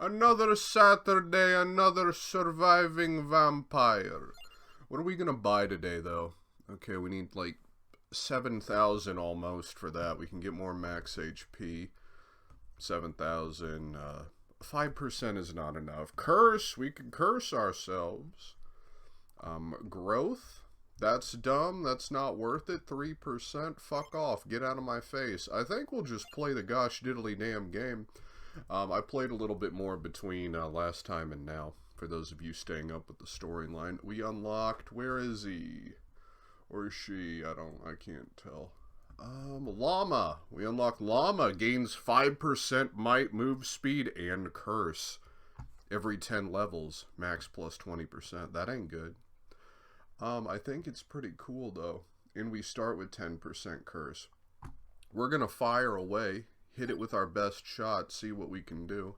Another Saturday, another surviving vampire. What are we gonna buy today, though? Okay, we need like 7,000 almost for that. We can get more max HP. 7,000. 5% is not enough. Curse, we can curse ourselves. Growth, that's dumb. That's not worth it. 3%. Fuck off. Get out of my face. I think we'll just play the gosh diddly damn game. I played a little bit more between last time and now. For those of you staying up with the storyline, we unlocked. Where is he? Or she? I can't tell. Llama. We unlocked Llama. Gains 5% might, move speed, and curse. Every 10 levels. Max plus 20%. That ain't good. I think it's pretty cool, though. And we start with 10% curse. We're gonna fire away. Hit it with our best shot. See what we can do.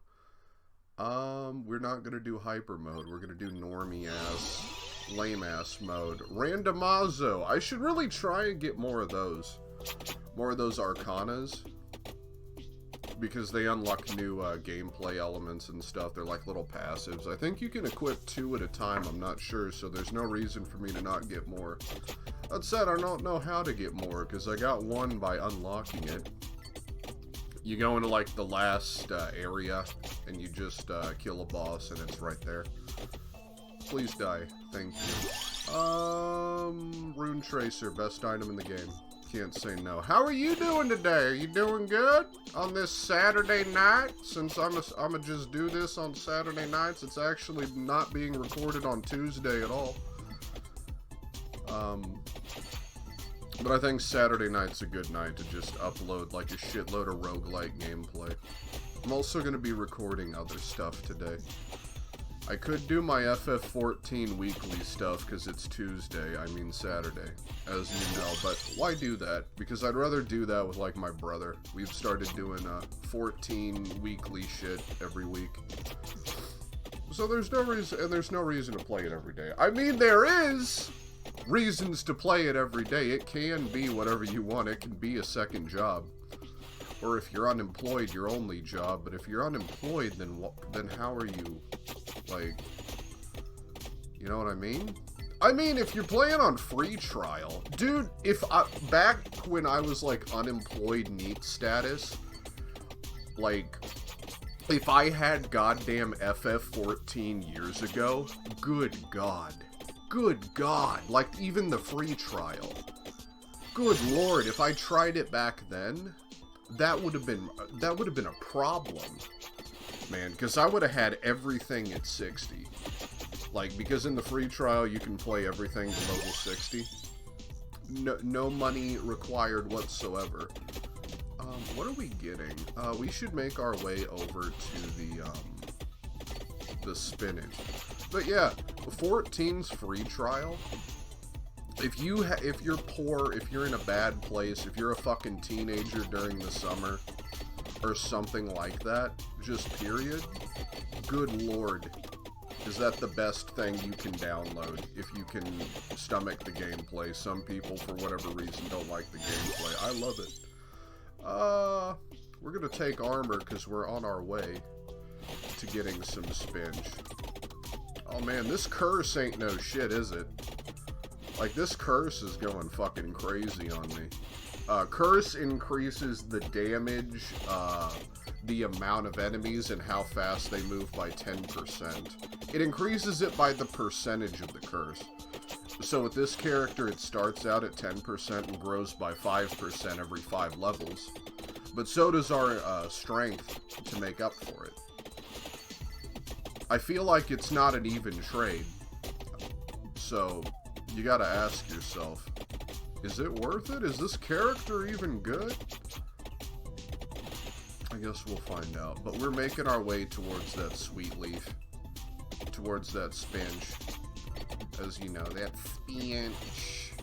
We're not gonna do hyper mode. We're gonna do normie ass, lame ass mode. Randomazo. I should really try and get more of those. More of those arcanas. Because they unlock new gameplay elements and stuff. They're like little passives. I think you can equip 2 at a time. I'm not sure. So there's no reason for me to not get more. That said, I don't know how to get more. Because I got 1 by unlocking it. You go into like the last area. And you just kill a boss. And it's right there. Please die. Thank you. Rune Tracer. Best item in the game. Can't say no. How are you doing today? Are you doing good on this Saturday night? Since I'ma just do this on Saturday nights, it's actually not being recorded on Tuesday at all. But I think Saturday night's a good night to just upload like a shitload of roguelike gameplay. I'm also going to be recording other stuff today. I could do my FF14 weekly stuff because it's Tuesday, I mean Saturday, as you know, but why do that? Because I'd rather do that with like my brother. We've started doing 14 weekly shit every week. So there's no reason to play it every day. I mean, there is reasons to play it every day. It can be whatever you want. It can be a second job. Or if you're unemployed, your only job. But if you're unemployed, then how are you? Like, you know what I mean? I mean, if you're playing on free trial, dude, back when I was like unemployed NEET status, like, if I had goddamn FF14 years ago, good God, like even the free trial, good Lord, if I tried it back then, that would have been a problem. Man, because I would have had everything at 60. Like, because in the free trial, you can play everything to level 60. No money required whatsoever. What are we getting? We should make our way over to the spinach. But yeah, 14's free trial. If you're poor, if you're in a bad place, if you're a fucking teenager during the summer, or something like that, just period, good Lord, is that the best thing you can download if you can stomach the gameplay. Some people, for whatever reason, don't like the gameplay. I love it. We're gonna take armor because we're on our way to getting some spinach. Oh man, this curse ain't no shit, is it? Like, this curse is going fucking crazy on me. Curse increases the damage, the amount of enemies, and how fast they move by 10%. It increases it by the percentage of the curse. So with this character, it starts out at 10% and grows by 5% every 5 levels. But so does our strength to make up for it. I feel like it's not an even trade. So you gotta ask yourself, is it worth it? Is this character even good? I guess we'll find out. But we're making our way towards that sweet leaf. Towards that spinach. As you know, that spinach.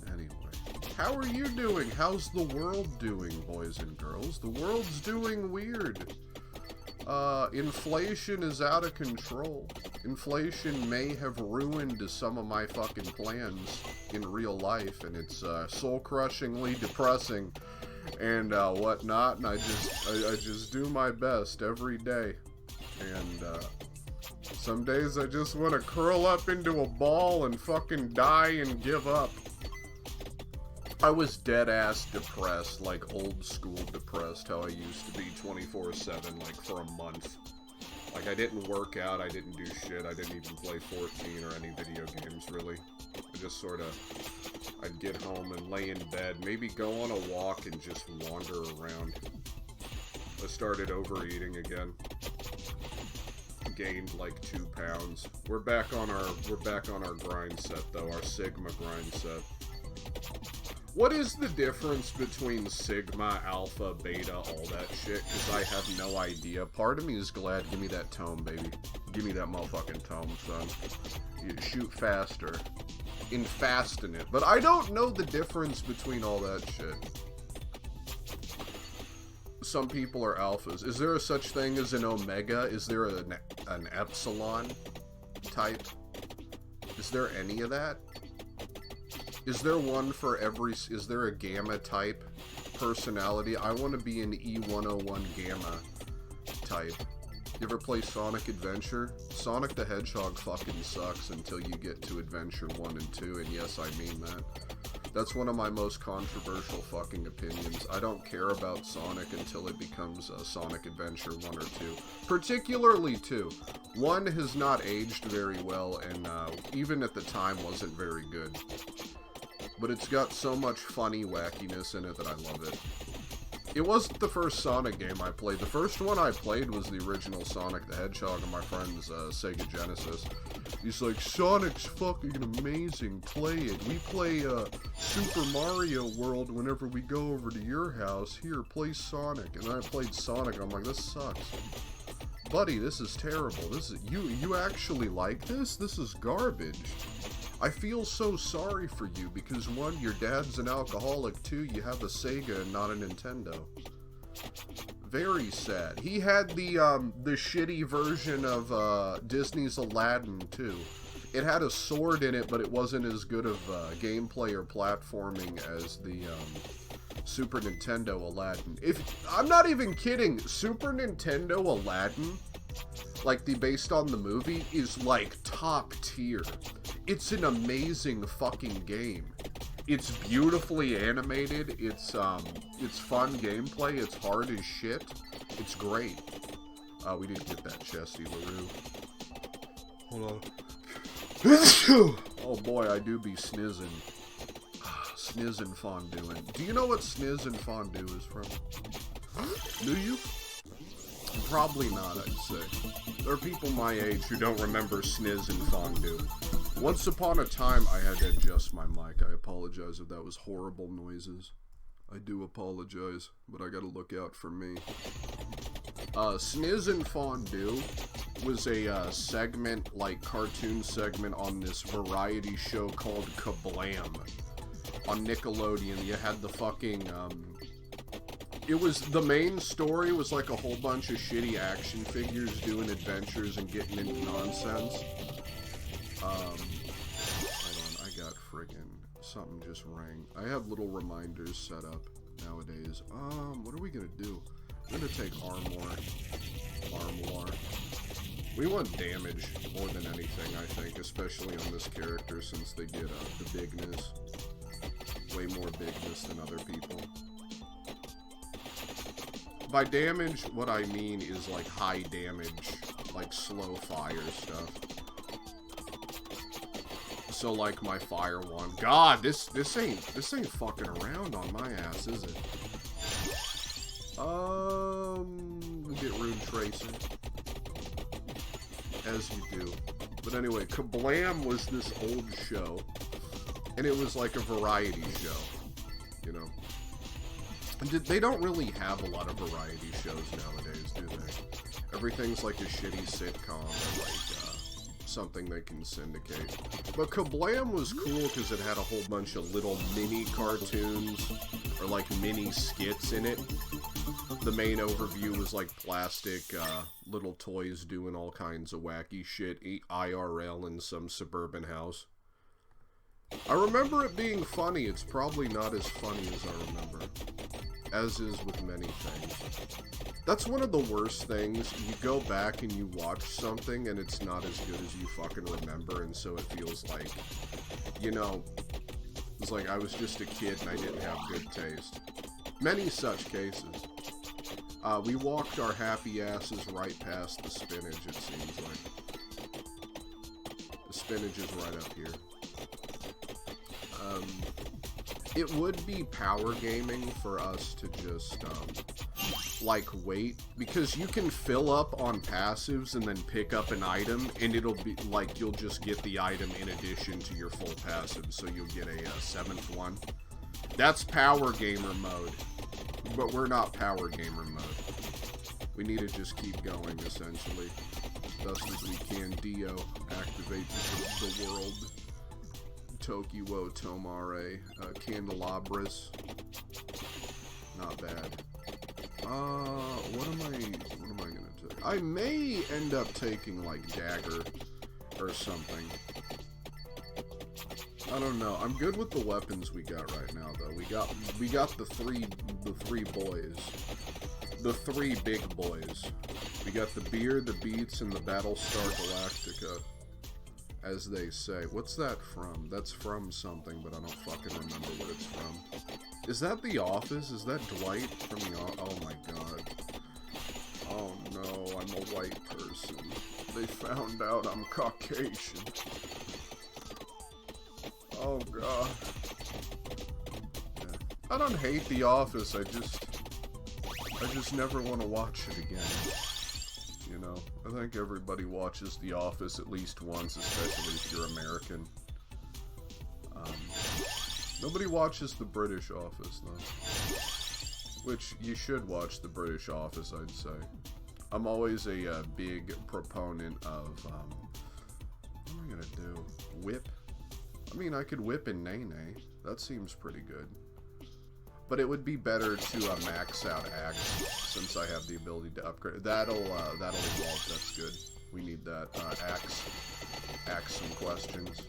Anyway. How are you doing? How's the world doing, boys and girls? The world's doing weird. Inflation is out of control. Inflation may have ruined some of my fucking plans in real life, and it's soul-crushingly depressing and whatnot, and I just do my best every day. And some days I just want to curl up into a ball and fucking die and give up. I was dead-ass depressed, like old-school depressed, how I used to be 24/7, like for a month. Like, I didn't work out, I didn't do shit, I didn't even play 14 or any video games, really. I just sort of, I'd get home and lay in bed, maybe go on a walk and just wander around. I started overeating again. Gained like 2 pounds. We're back on our grind set though, our Sigma grind set. What is the difference between Sigma, Alpha, Beta, all that shit? Because I have no idea. Part of me is glad. Give me that tome, baby. Give me that motherfucking tome, son. You shoot faster. Fasten it. But I don't know the difference between all that shit. Some people are alphas. Is there a such thing as an omega? Is there an epsilon type? Is there any of that? Is there one for every... Is there a gamma type personality? I want to be an E101 gamma type. You ever play Sonic Adventure? Sonic the Hedgehog fucking sucks until you get to Adventure 1 and 2, and yes, I mean that. That's one of my most controversial fucking opinions. I don't care about Sonic until it becomes Sonic Adventure 1 or 2. Particularly 2. 1 has not aged very well, and even at the time wasn't very good. But it's got so much funny wackiness in it that I love it. It wasn't the first Sonic game I played. The first one I played was the original Sonic the Hedgehog on my friend's Sega Genesis. He's like, Sonic's fucking amazing, play it. We play Super Mario World whenever we go over to your house. Here, play Sonic. And I played Sonic, I'm like, this sucks. Buddy, this is terrible. This is you actually like this? This is garbage. I feel so sorry for you because 1, your dad's an alcoholic, 2, you have a Sega and not a Nintendo. Very sad. He had the shitty version of Disney's Aladdin too. It had a sword in it, but it wasn't as good of gameplay or platforming as the Super Nintendo Aladdin. I'm not even kidding, Super Nintendo Aladdin, like based on the movie, is like top tier. It's an amazing fucking game. It's beautifully animated. It's fun gameplay. It's hard as shit. It's great. We didn't get that chesty LaRue. Hold on. Oh boy, I do be snizzing. Sniz and fondueing. Do you know what sniz and fondue is from? Do you? Probably not, I'd say. There are people my age who don't remember sniz and fondue. Once upon a time, I had to adjust my mic. I apologize if that was horrible noises. I do apologize, but I gotta look out for me. Sniz and Fondue was a segment, like cartoon segment on this variety show called Kablam on Nickelodeon. You had the fucking, it was, the main story was like a whole bunch of shitty action figures doing adventures and getting into nonsense. Hold on, I got friggin', something just rang. I have little reminders set up nowadays. What are we gonna do? I'm gonna take Armoire. We want damage more than anything, I think, especially on this character, since they get the bigness. Way more bigness than other people. By damage, what I mean is like high damage, like slow fire stuff. So like my fire one. God, this ain't fucking around on my ass, is it? We get rune tracing. As you do. But anyway, Kablam was this old show. And it was like a variety show. You know? And they don't really have a lot of variety shows nowadays, do they? Everything's like a shitty sitcom or like, something they can syndicate. But Kablam was cool because it had a whole bunch of little mini cartoons or like mini skits in it. The main overview was like plastic little toys doing all kinds of wacky shit, IRL in some suburban house. I remember it being funny. It's probably not as funny as I remember. as is with many things. That's one of the worst things. You go back and you watch something and it's not as good as you fucking remember, and so it feels like, you know, it's like I was just a kid and I didn't have good taste. Many such cases. We walked our happy asses right past the spinach, it seems like. The spinach is right up here. It would be power gaming for us to just, like, wait, because you can fill up on passives and then pick up an item, and it'll be, like, you'll just get the item in addition to your full passive, so you'll get a 7th one. That's power gamer mode, but we're not power gamer mode. We need to just keep going, essentially. Thus as we can. Dio, activate the world. Tokiwo Tomare, Candelabras. Not bad. What am I gonna take? I may end up taking, like, Dagger or something. I don't know. I'm good with the weapons we got right now, though. We got the three boys. The 3 big boys. We got the beer, the beats, and the Battlestar Galactica, as they say. What's that from? That's from something, but I don't fucking remember what it's from. Is that The Office? Is that Dwight from The Office? Oh my god. Oh no, I'm a white person. They found out I'm Caucasian. Oh god. Yeah. I don't hate The Office, I just never want to watch it again. You know, I think everybody watches The Office at least once, especially if you're American. Nobody watches the British Office, though. Which, you should watch the British Office, I'd say. I'm always a big proponent of, what am I gonna do? Whip? I mean, I could whip in Nene. That seems pretty good. But it would be better to max out Axe, since I have the ability to upgrade. That'll evolve, that's good. We need that. Axe some questions.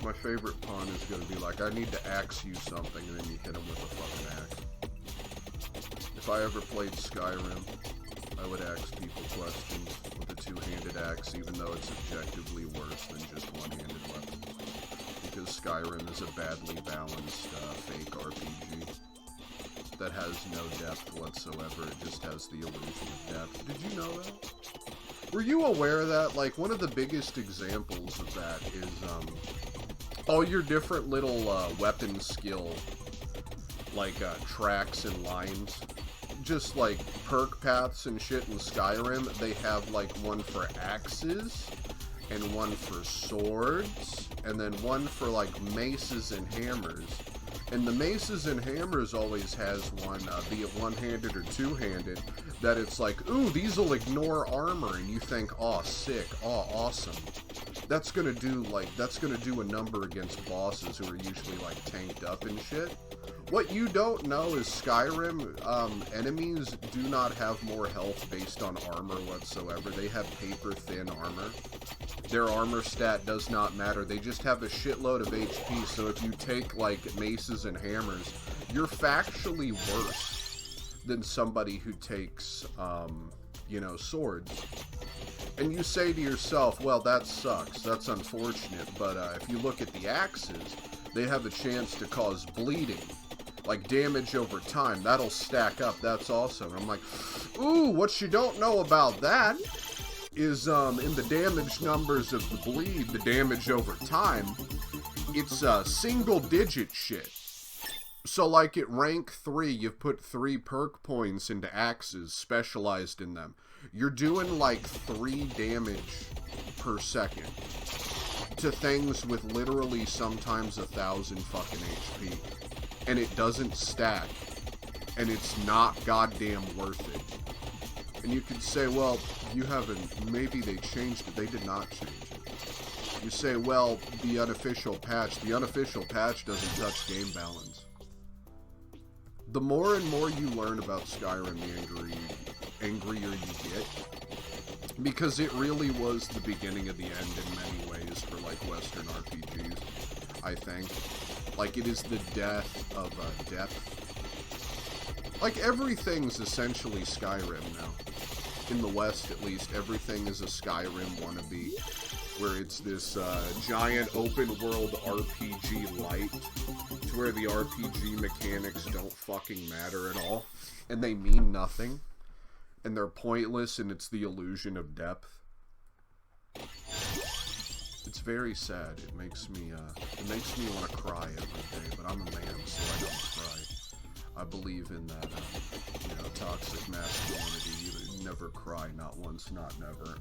My favorite pun is gonna be like, I need to axe you something, and then you hit him with a fucking axe. If I ever played Skyrim, I would axe people questions with a 2-handed axe, even though it's objectively worse than just one-handed weapons. Because Skyrim is a badly balanced, fake RPG that has no depth whatsoever. It just has the illusion of depth. Did you know that? Were you aware of that? Like, one of the biggest examples of that is, all your different little, weapon skill, like, tracks and lines. Just, like, perk paths and shit in Skyrim, they have, like, one for axes, and one for swords, and then one for, like, maces and hammers. And the maces and hammers always has one, be it one-handed or two-handed, that it's like, ooh, these will ignore armor, and you think, aw, sick, aw, awesome. That's gonna do a number against bosses who are usually, like, tanked up and shit. What you don't know is Skyrim, enemies do not have more health based on armor whatsoever. They have paper-thin armor. Their armor stat does not matter. They just have a shitload of HP, so if you take, like, maces and hammers, you're factually worse than somebody who takes, you know, swords. And you say to yourself, well, that sucks. That's unfortunate. But if you look at the axes, they have a chance to cause bleeding. Like, damage over time. That'll stack up. That's awesome. I'm like, ooh, what you don't know about that is, in the damage numbers of the bleed, the damage over time, it's, single-digit shit. So, like, at rank 3, you've put 3 perk points into axes, specialized in them. You're doing, like, 3 damage per second to things with literally sometimes 1,000 fucking HP. And it doesn't stack. And it's not goddamn worth it. And you could say, well, you haven't, maybe they changed it. They did not change it. You say, well, the unofficial patch doesn't touch game balance. The more and more you learn about Skyrim, the angrier you get. Because it really was the beginning of the end in many ways for, like, Western RPGs, I think. Like, it is the death of depth. Like, everything's essentially Skyrim now. In the West, at least, everything is a Skyrim wannabe. Where it's this giant open-world RPG light, to where the RPG mechanics don't fucking matter at all. And they mean nothing. And they're pointless, and it's the illusion of depth. It's very sad. It makes me want to cry every day, but I'm a man, so I don't cry. I believe in that, toxic masculinity. Never cry, not once, not never.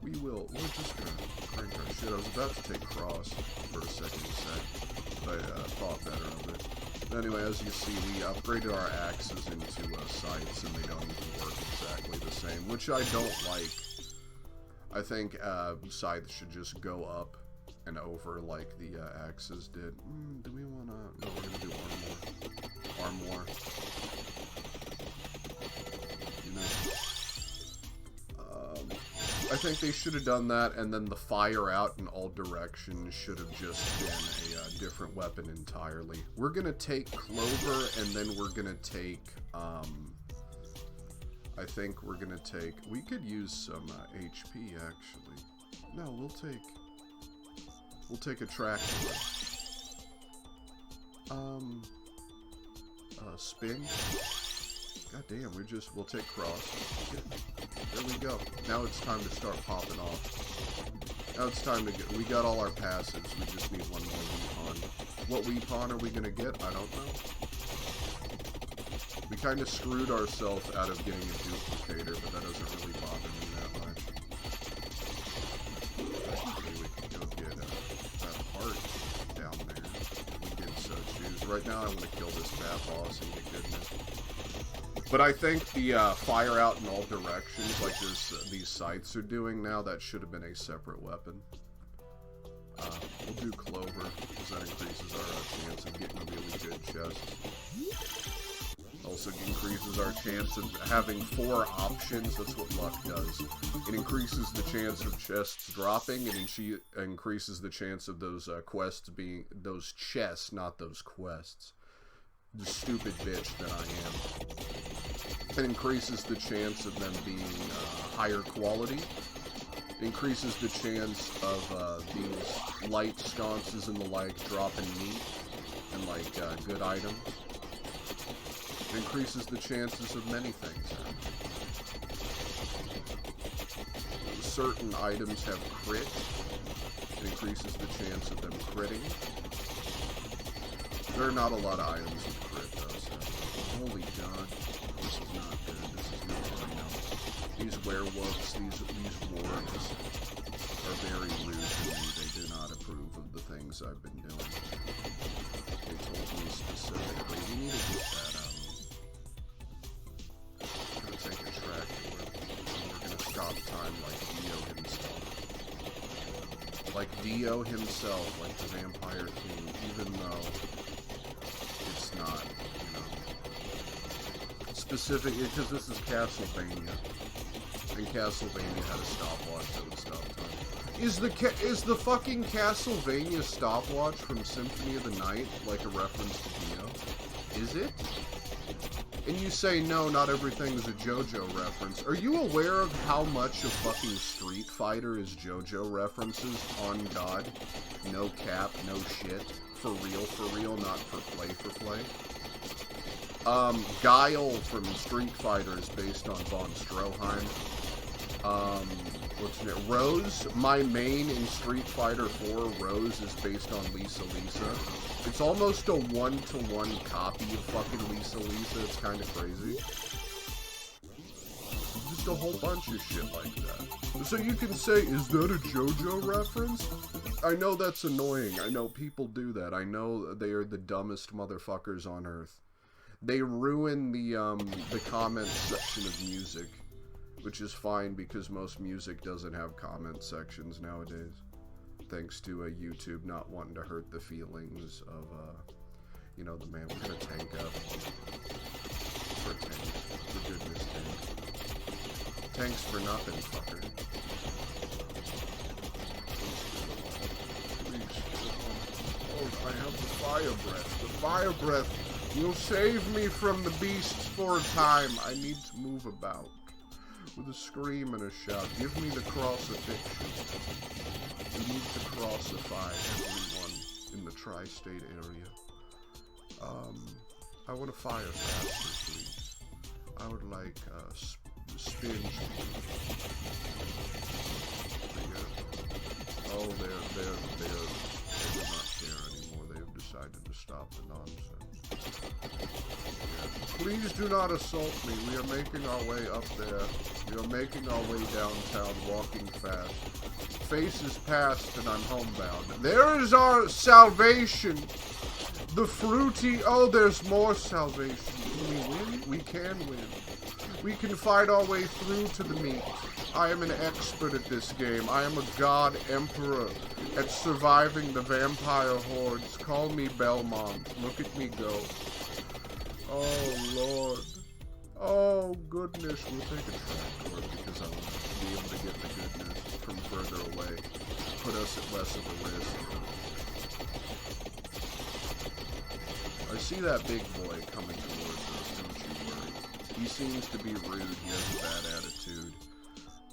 We're just gonna crank our shit. I was about to take cross for a second, but I thought better of it. But anyway, as you see, we upgraded our axes into sights, and they don't even work exactly the same, which I don't like. I think scythes should just go up and over like the axes did. Do we wanna... No, we're gonna do armor. You know... I think they should have done that, and then the fire out in all directions should have just been a different weapon entirely. We're gonna take Clover, and then we're gonna take, I think we're gonna take... We could use some HP, actually. No, we'll take a tractor. Spin. God damn, we'll take cross. There we go. Now it's time to start popping off. Now it's time to we got all our passives, we just need one more weapon. What weapon are we gonna get? I don't know. We kind of screwed ourselves out of getting a duplicator, but that doesn't really bother me that much. Technically, we could go get that heart down there. We did so choose. Right now, I want to kill this bad boss and get goodness. But I think the fire out in all directions, like these sights are doing now, that should have been a separate weapon. We'll do Clover, because that increases our chance of getting a really good chest. Also increases our chance of having 4 options. That's what luck does. It increases the chance of chests dropping, and increases the chance of those quests being... Those chests, not those quests. The stupid bitch that I am. It increases the chance of them being higher quality. It increases the chance of these light sconces and the like dropping meat and like good items. It increases the chances of many things. Certain items have crit. It increases the chance of them critting. There are not a lot of items with crit though, so... Holy god. This is not good. This is not what I know. These werewolves, these wargs are very rude to me. They do not approve of the things I've been doing. They told me specifically, we need to get that, we're gonna take a tractor and we're gonna stop time like Dio himself. Like Dio himself, like the Vampire King, even though it's not, specifically, because this is Castlevania, and Castlevania had a stopwatch that would stop time. Is the fucking Castlevania stopwatch from Symphony of the Night like a reference to Dio? Is it? And you say, no, not everything is a JoJo reference. Are you aware of how much of fucking Street Fighter is JoJo references? On God. No cap, no shit. For real, not for play. Guile from Street Fighter is based on Von Stroheim. What's it? Rose, my main in Street Fighter 4, Rose is based on Lisa. It's almost a one-to-one copy of fucking Lisa. It's kind of crazy. Just a whole bunch of shit like that. So you can say, is that a JoJo reference? I know that's annoying. I know people do that. I know they are the dumbest motherfuckers on earth. They ruin the comment section of music, which is fine because most music doesn't have comment sections nowadays. Thanks to YouTube not wanting to hurt the feelings of, the man. We're gonna tank up. For tanks. For goodness sake. Tanks for nothing, fucker. I have the fire breath. The fire breath will save me from the beasts for a time. I need to move about. With a scream and a shout. Give me the crucifixion. We need to crucify everyone in the tri-state area. I want a fire faster, please. I would like, spinach. Oh, they're not there anymore. They've decided to stop the nonsense. Yeah. Please do not assault me. We are making our way up there. We are making our way downtown, walking fast. Face is past and I'm homebound. There is our salvation. The fruity... Oh, there's more salvation. Can we win? We can win. We can fight our way through to the meat. I am an expert at this game. I am a god emperor at surviving the vampire hordes. Call me Belmont. Look at me go. Oh, Lord. Oh, goodness. We'll take a tractor because I want to be able to get the goodness from further away. Put us at less of a risk. I see that big boy coming towards us, don't you worry. He seems to be rude, he has a bad attitude.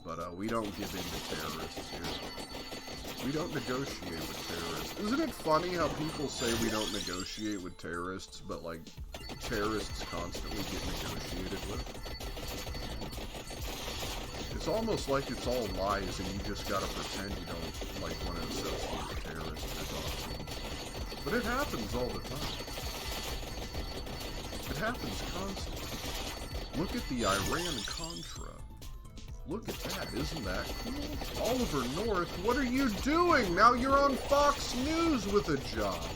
But we don't give in to terrorists here. We don't negotiate with terrorists. Isn't it funny how people say we don't negotiate with terrorists, but like, terrorists constantly get negotiated with? It's almost like it's all lies and you just gotta pretend you don't, like, want to associate with terrorists or talk. But it happens all the time. It happens constantly. Look at the Iran-Contra. Look at that, isn't that cool? Oliver North, what are you doing? Now you're on Fox News with a job.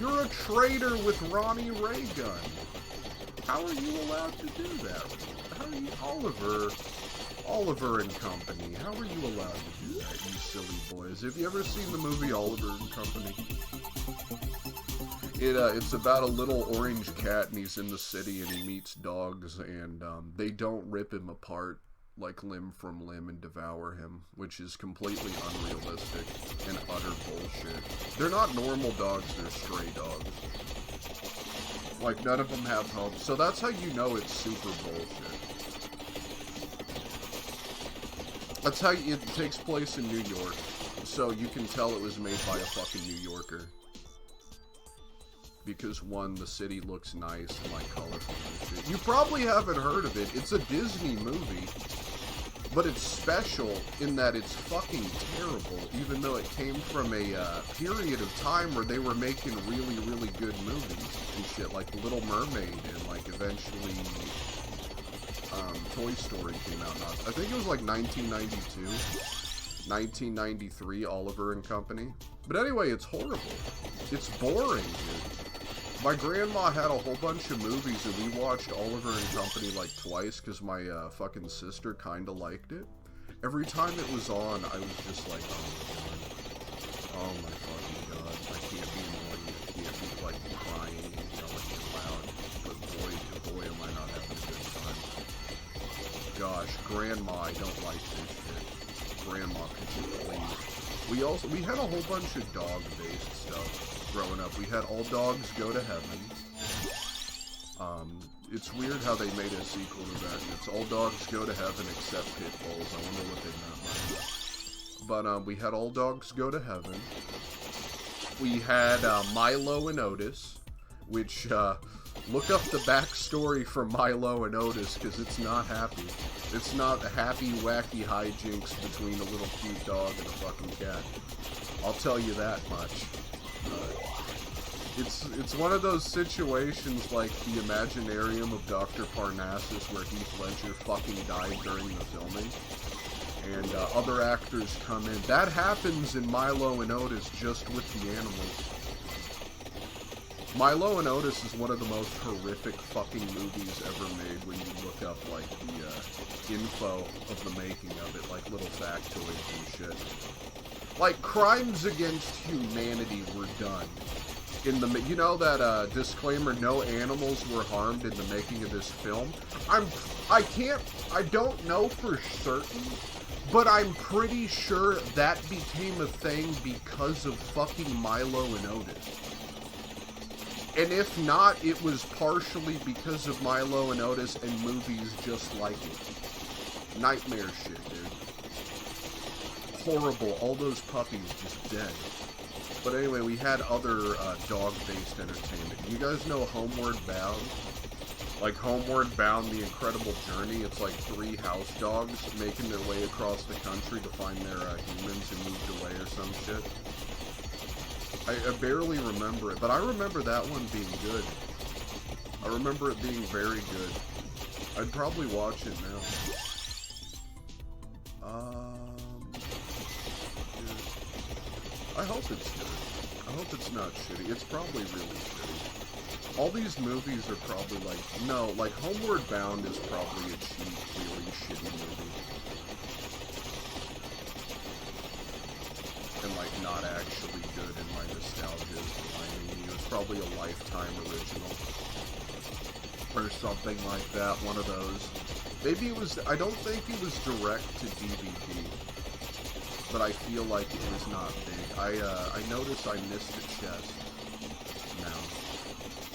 You're a traitor with Ronnie Reagan. How are you allowed to do that? How are you, Oliver and Company, how are you allowed to do that, you silly boys? Have you ever seen the movie Oliver and Company? It's about a little orange cat and he's in the city and he meets dogs and they don't rip him apart like limb from limb and devour him, which is completely unrealistic and utter bullshit. They're not normal dogs, they're stray dogs. Like, none of them have homes, so that's how you know it's super bullshit. That's how it takes place in New York, so you can tell it was made by a fucking New Yorker. Because, one, the city looks nice and, like, colorful and shit. You probably haven't heard of it. It's a Disney movie. But it's special in that it's fucking terrible, even though it came from a period of time where they were making really, really good movies and shit, like Little Mermaid and, like, eventually Toy Story came out. I think it was, like, 1992, 1993, Oliver and Company. But anyway, it's horrible. It's boring, dude. My grandma had a whole bunch of movies and we watched Oliver and Company like twice because my fucking sister kind of liked it. Every time it was on, I was just like, oh my god. Oh my fucking god. I can't be annoying. I can't be like crying and yelling and loud. But boy, oh boy, am I not having a good time. Gosh, grandma, I don't like this shit. Grandma, could you please? We had a whole bunch of dog-based stuff. Growing up, we had All Dogs Go to Heaven. It's weird how they made a sequel to that. It's All Dogs Go to Heaven except pit bulls. I wonder what they meant by that. But we had All Dogs Go to Heaven. We had Milo and Otis, which look up the backstory for Milo and Otis because it's not happy. It's not happy, wacky hijinks between a little cute dog and a fucking cat. I'll tell you that much. It's one of those situations like the Imaginarium of Dr. Parnassus where Heath Ledger fucking died during the filming and other actors come in. That happens in Milo and Otis just with the animals. Milo and Otis is one of the most horrific fucking movies ever made when you look up like the info of the making of it, like little factoids and shit. Like, crimes against humanity were done. In the, you know that disclaimer, no animals were harmed in the making of this film? I don't know for certain, but I'm pretty sure that became a thing because of fucking Milo and Otis. And if not, it was partially because of Milo and Otis and movies just like it. Nightmare shit, dude. Horrible. All those puppies just dead. But anyway, we had other dog-based entertainment. You guys know Homeward Bound? Like Homeward Bound, The Incredible Journey. It's like 3 house dogs making their way across the country to find their humans who moved away or some shit. I barely remember it, but I remember that one being good. I remember it being very good. I'd probably watch it now. Yeah. I hope it's good. I hope it's not shitty. It's probably really shitty. All these movies are probably like, no, like Homeward Bound is probably a cheap, really shitty movie. And like not actually good in my nostalgia. I mean, it was probably a Lifetime original. Or something like that, one of those. Maybe it was, I don't think it was direct to DVD. But I feel like it was not big. I noticed I missed a chest. Now.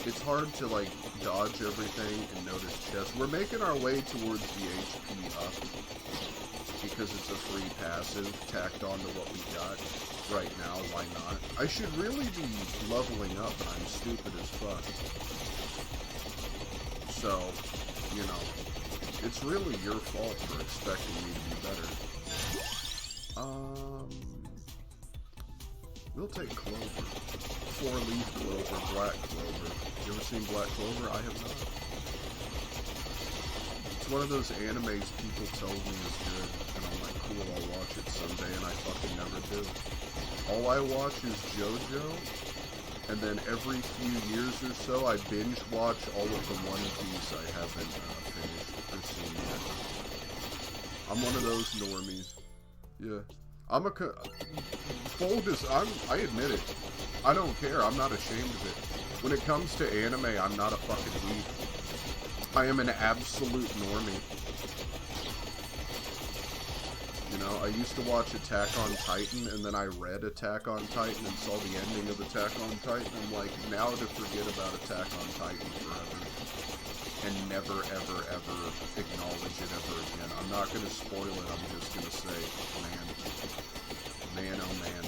It's hard to, like, dodge everything and notice chests. We're making our way towards the HP up. Because it's a free passive tacked onto what we got right now. Why not? I should really be leveling up, and I'm stupid as fuck. So, you know, it's really your fault for expecting me to be better. We'll take clover. 4-leaf clover, black clover. You ever seen black clover? I have not. It's one of those animes people told me is good, and I'm like, cool, I'll watch it someday, and I fucking never do. All I watch is JoJo, and then every few years or so, I binge watch all of the One Piece I haven't finished or seen yet. I'm one of those normies. Yeah. I admit it. I don't care. I'm not ashamed of it. When it comes to anime, I'm not a fucking weeb. I am an absolute normie. You know, I used to watch Attack on Titan, and then I read Attack on Titan and saw the ending of Attack on Titan. I'm like, now to forget about Attack on Titan forever. And never, ever, ever acknowledge it ever again. I'm not going to spoil it. I'm just going to say, man. Man, oh man.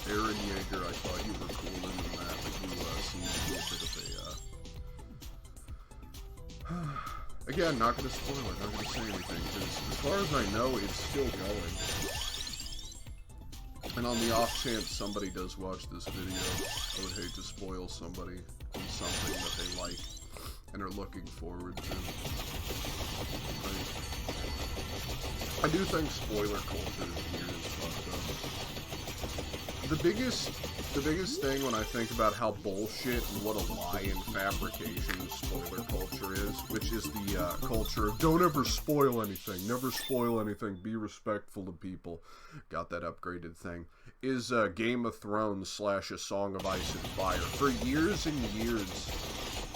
Aaron Yeager, I thought you were cool in that, but you seem to be a bit of a... Again, not going to spoil it. Not going to say anything, because as far as I know, it's still going. And on the off chance somebody does watch this video, I would hate to spoil somebody on something that they like and are looking forward to. I do think spoiler culture is weird as fuck, though. The biggest thing when I think about how bullshit and what a lie and fabrication spoiler culture is, which is the culture of don't ever spoil anything, never spoil anything, be respectful to people, got that upgraded thing, is Game of Thrones / A Song of Ice and Fire. For years and years,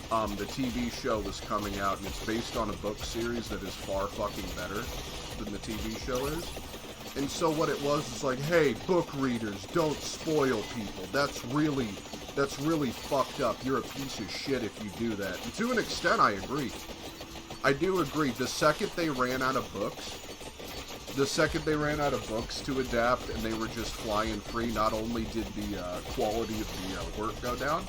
the TV show was coming out, and it's based on a book series that is far fucking better than the TV show is. And so what it was is like, hey, book readers, don't spoil people. That's really fucked up. You're a piece of shit if you do that. And to an extent, I agree. I do agree. The second they ran out of books to adapt and they were just flying free, not only did the quality of the work go down,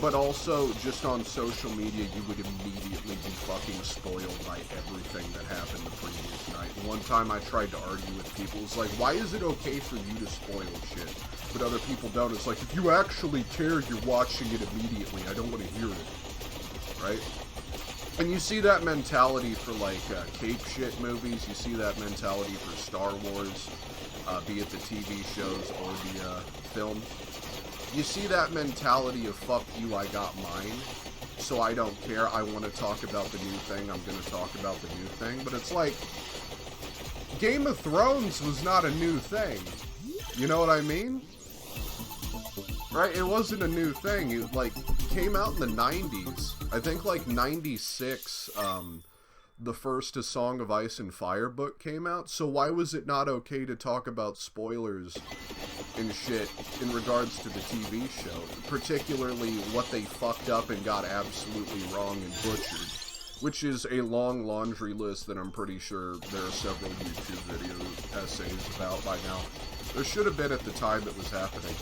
but also, just on social media, you would immediately be fucking spoiled by everything that happened the previous night. One time I tried to argue with people, it's like, why is it okay for you to spoil shit, but other people don't? It's like, if you actually care, you're watching it immediately. I don't want to hear it. Right? And you see that mentality for, like, cape shit movies. You see that mentality for Star Wars, be it the TV shows or the films. You see that mentality of, fuck you, I got mine, so I don't care, I want to talk about the new thing, I'm going to talk about the new thing. But it's like, Game of Thrones was not a new thing. You know what I mean? Right? It wasn't a new thing. It, like, came out in the 90s. I think, like, 96, the first A Song of Ice and Fire book came out, so why was it not okay to talk about spoilers and shit in regards to the TV show, particularly what they fucked up and got absolutely wrong and butchered, which is a long laundry list that I'm pretty sure there are several YouTube video essays about by now. There should have been at the time it was happening.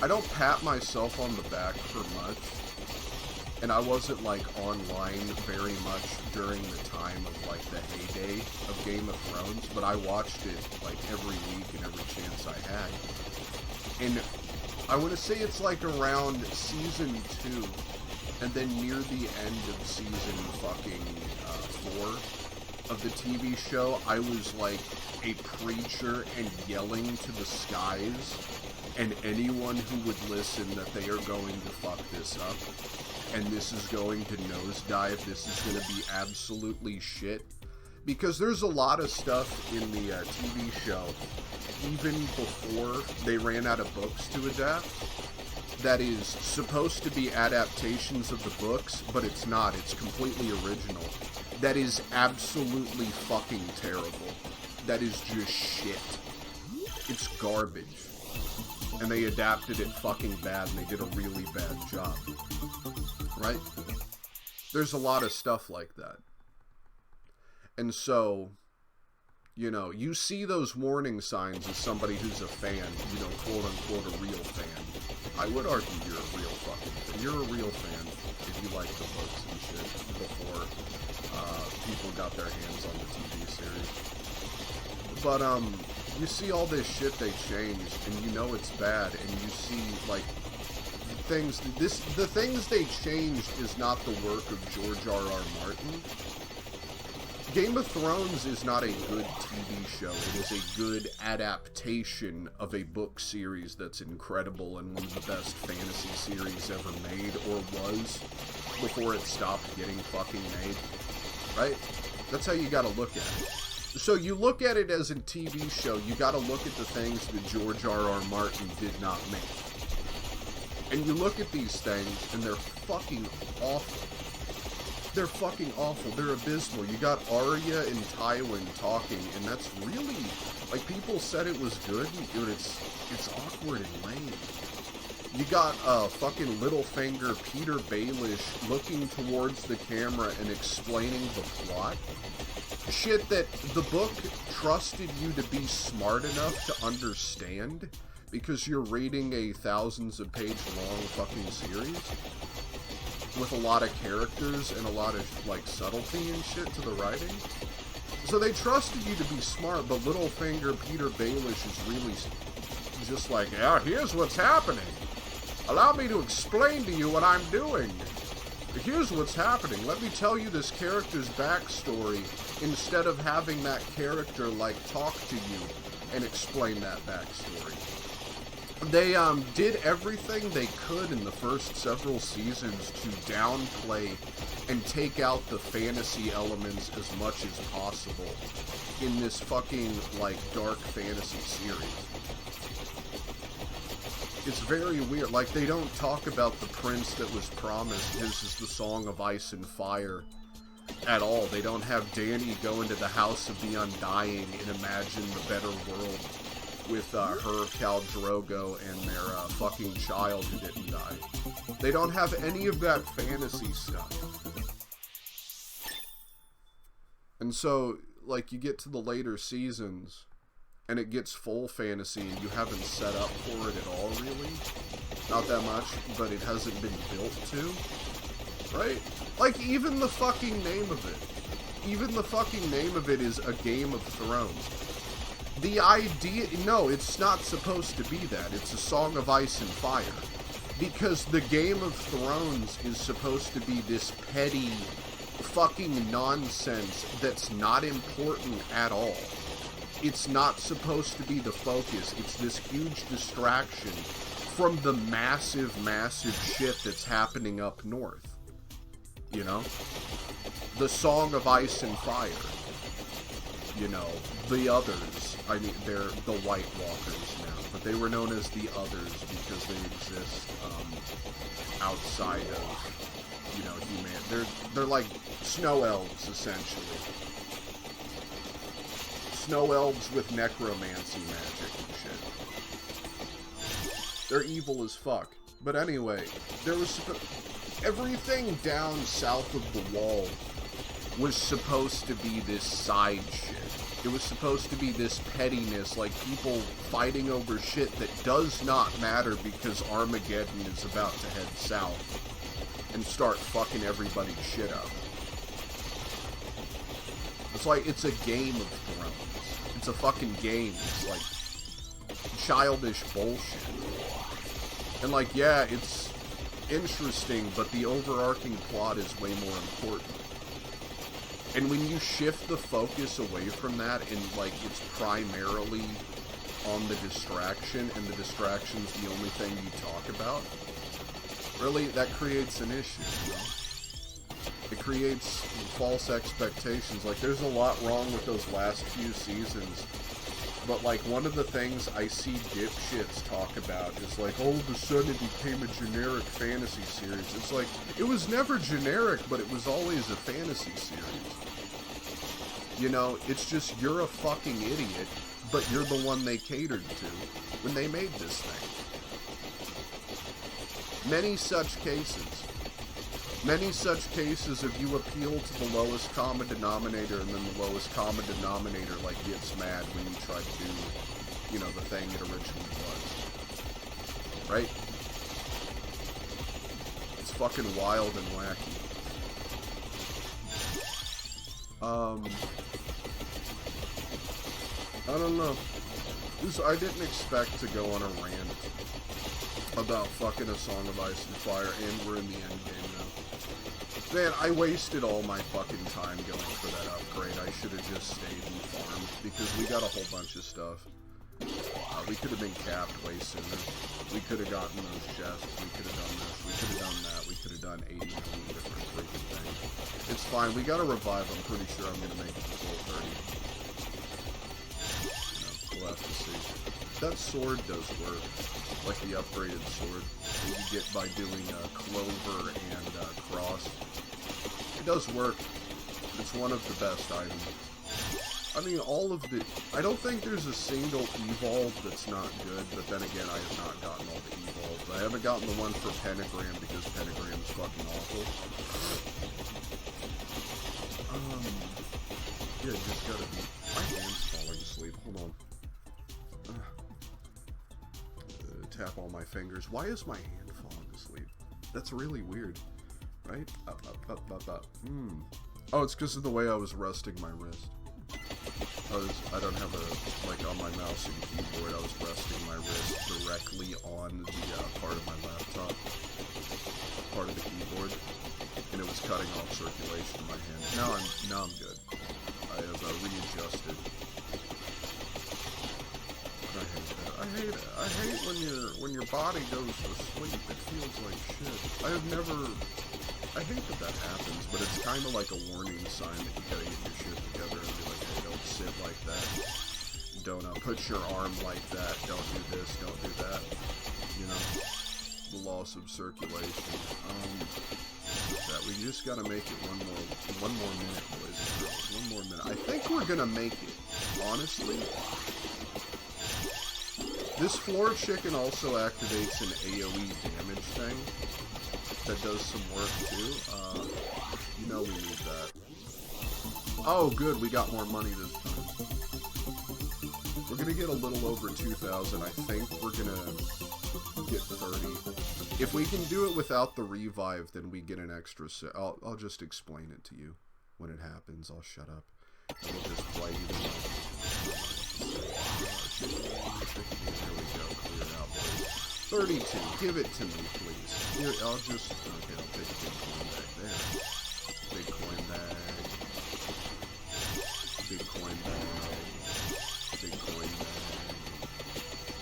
I don't pat myself on the back for much, and I wasn't, like, online very much during the time of, like, the heyday of Game of Thrones, but I watched it, like, every week and every chance I had. And I want to say it's, like, around season 2, and then near the end of season fucking 4 of the TV show, I was, like, a preacher and yelling to the skies, and anyone who would listen that they are going to fuck this up. And this is going to nosedive, this is going to be absolutely shit. Because there's a lot of stuff in the TV show, even before they ran out of books to adapt, that is supposed to be adaptations of the books, but it's not, it's completely original. That is absolutely fucking terrible. That is just shit. It's garbage. And they adapted it fucking bad, and they did a really bad job. Right? There's a lot of stuff like that. And so, you know, you see those warning signs as somebody who's a fan, you know, quote unquote a real fan. I would argue you're a real fucking fan. You're a real fan if you like the books and shit before people got their hands on the TV series. But, you see all this shit they changed, and you know it's bad, and you see, like, the things they changed is not the work of George R.R. Martin. Game of Thrones is not a good TV show. It is a good adaptation of a book series that's incredible and one of the best fantasy series ever made, or was, before it stopped getting fucking made. Right? That's how you gotta look at it. So you look at it as a TV show, you gotta look at the things that George R.R. Martin did not make. And you look at these things, and they're fucking awful. They're fucking awful. They're abysmal. You got Arya and Tywin talking, and that's really, like, people said it was good, but it's awkward and lame. You got fucking Littlefinger, Peter Baelish looking towards the camera and explaining the plot. Shit that the book trusted you to be smart enough to understand, because you're reading a thousands of page long fucking series with a lot of characters and a lot of, like, subtlety and shit to the writing. So they trusted you to be smart, but Littlefinger, Peter Baelish is really just like, yeah, here's what's happening. Allow me to explain to you what I'm doing. Here's what's happening. Let me tell you this character's backstory instead of having that character, like, talk to you and explain that backstory. They did everything they could in the first several seasons to downplay and take out the fantasy elements as much as possible in this fucking, like, dark fantasy series. It's very weird. Like, they don't talk about the prince that was promised. His is the Song of Ice and Fire at all. They don't have Dany go into the House of the Undying and imagine the better world with her, Khal Drogo, and their fucking child who didn't die. They don't have any of that fantasy stuff. And so, like, you get to the later seasons, and it gets full fantasy, and you haven't set up for it at all, really. Not that much, but it hasn't been built to. Right? Like, even the fucking name of it. Even the fucking name of it is A Game of Thrones. The idea... No, it's not supposed to be that. It's A Song of Ice and Fire. Because the Game of Thrones is supposed to be this petty fucking nonsense that's not important at all. It's not supposed to be the focus. It's this huge distraction from the massive, massive shit that's happening up north. You know? The Song of Ice and Fire. You know, the others. I mean, they're the White Walkers now, but they were known as the others because they exist outside of you know, they're like snow elves, essentially. Snow elves with necromancy magic and shit. They're evil as fuck. But anyway, there was everything down south of the wall was supposed to be this side shit. It was supposed to be this pettiness, like people fighting over shit that does not matter because Armageddon is about to head south and start fucking everybody's shit up. It's like, it's a Game of Thrones. It's a fucking game. It's like childish bullshit. And like, yeah, it's interesting, but the overarching plot is way more important. And when you shift the focus away from that and, like, it's primarily on the distraction, and the distraction's the only thing you talk about, really, that creates an issue, you know? It creates false expectations. Like, there's a lot wrong with those last few seasons, but, like, one of the things I see dipshits talk about is, like, all of a sudden it became a generic fantasy series. It's like, it was never generic, but it was always a fantasy series. You know, it's just, you're a fucking idiot, but you're the one they catered to when they made this thing. Many such cases of you appeal to the lowest common denominator, and then the lowest common denominator, like, gets mad when you try to do, you know, the thing it originally was. Right? It's fucking wild and wacky. I don't know. I didn't expect to go on a rant about fucking A Song of Ice and Fire, and we're in the end game now. Man, I wasted all my fucking time going for that upgrade. I should have just stayed and farmed, because we got a whole bunch of stuff. We could have been capped way sooner. We could have gotten those chests. We could have done this. We could have done that. We could have done 80 million different freaking things. It's fine. We got to revive. I'm pretty sure I'm going to make it to full 30. We'll have to see. That sword does work, like the upgraded sword that you get by doing Clover and Cross. It does work. It's one of the best items. I mean, all of the... I don't think there's a single evolve that's not good, but then again, I have not gotten all the evolves. I haven't gotten the one for Pentagram because Pentagram is fucking awful. Yeah, just gotta be... My hand's falling asleep. Hold on. Tap all my fingers. Why is my hand falling asleep? That's really weird, right? Up, up, up, up, up. Oh, it's because of the way I was resting my wrist. I don't have a, like, on my mouse and keyboard, I was resting my wrist directly on the part of my laptop, part of the keyboard, and it was cutting off circulation in my hand. Now I'm good. I have readjusted. I hate it. I hate when your body goes to sleep. It feels like shit. I hate that happens, but it's kind of like a warning sign that you gotta get your shit together and be like, hey, don't sit like that. Don't put your arm like that. Don't do this. Don't do that. You know, the loss of circulation. That we just gotta make it one more minute, boys and girls. One more minute. I think we're gonna make it. Honestly. This floor chicken also activates an AoE damage thing that does some work too. You know we need that. Oh good, we got more money this time. We're gonna get a little over 2,000. I think we're gonna get 30. If we can do it without the revive, then we get an extra I'll just explain it to you when it happens. I'll shut up. And we'll just play even though. There we go, clear it out, boys. 32, give it to me, please. Here, I'll just, okay, I'll take a big coin bag there. Big coin bag. Big coin bag. Big coin bag.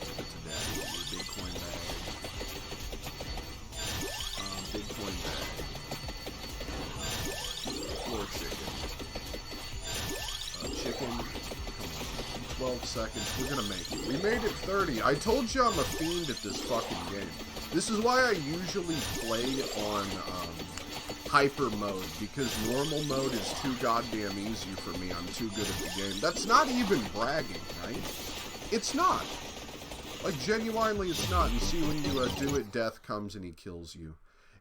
Give it to daddy, big coin bag. Big coin bag. Floor chicken. Chicken. 12 seconds. We're gonna make it. We made it 30. I told you I'm a fiend at this fucking game. This is why I usually play on hyper mode, because normal mode is too goddamn easy for me. I'm too good at the game. That's not even bragging, right? It's not. Like, genuinely, it's not. You see, when you do it, death comes and he kills you.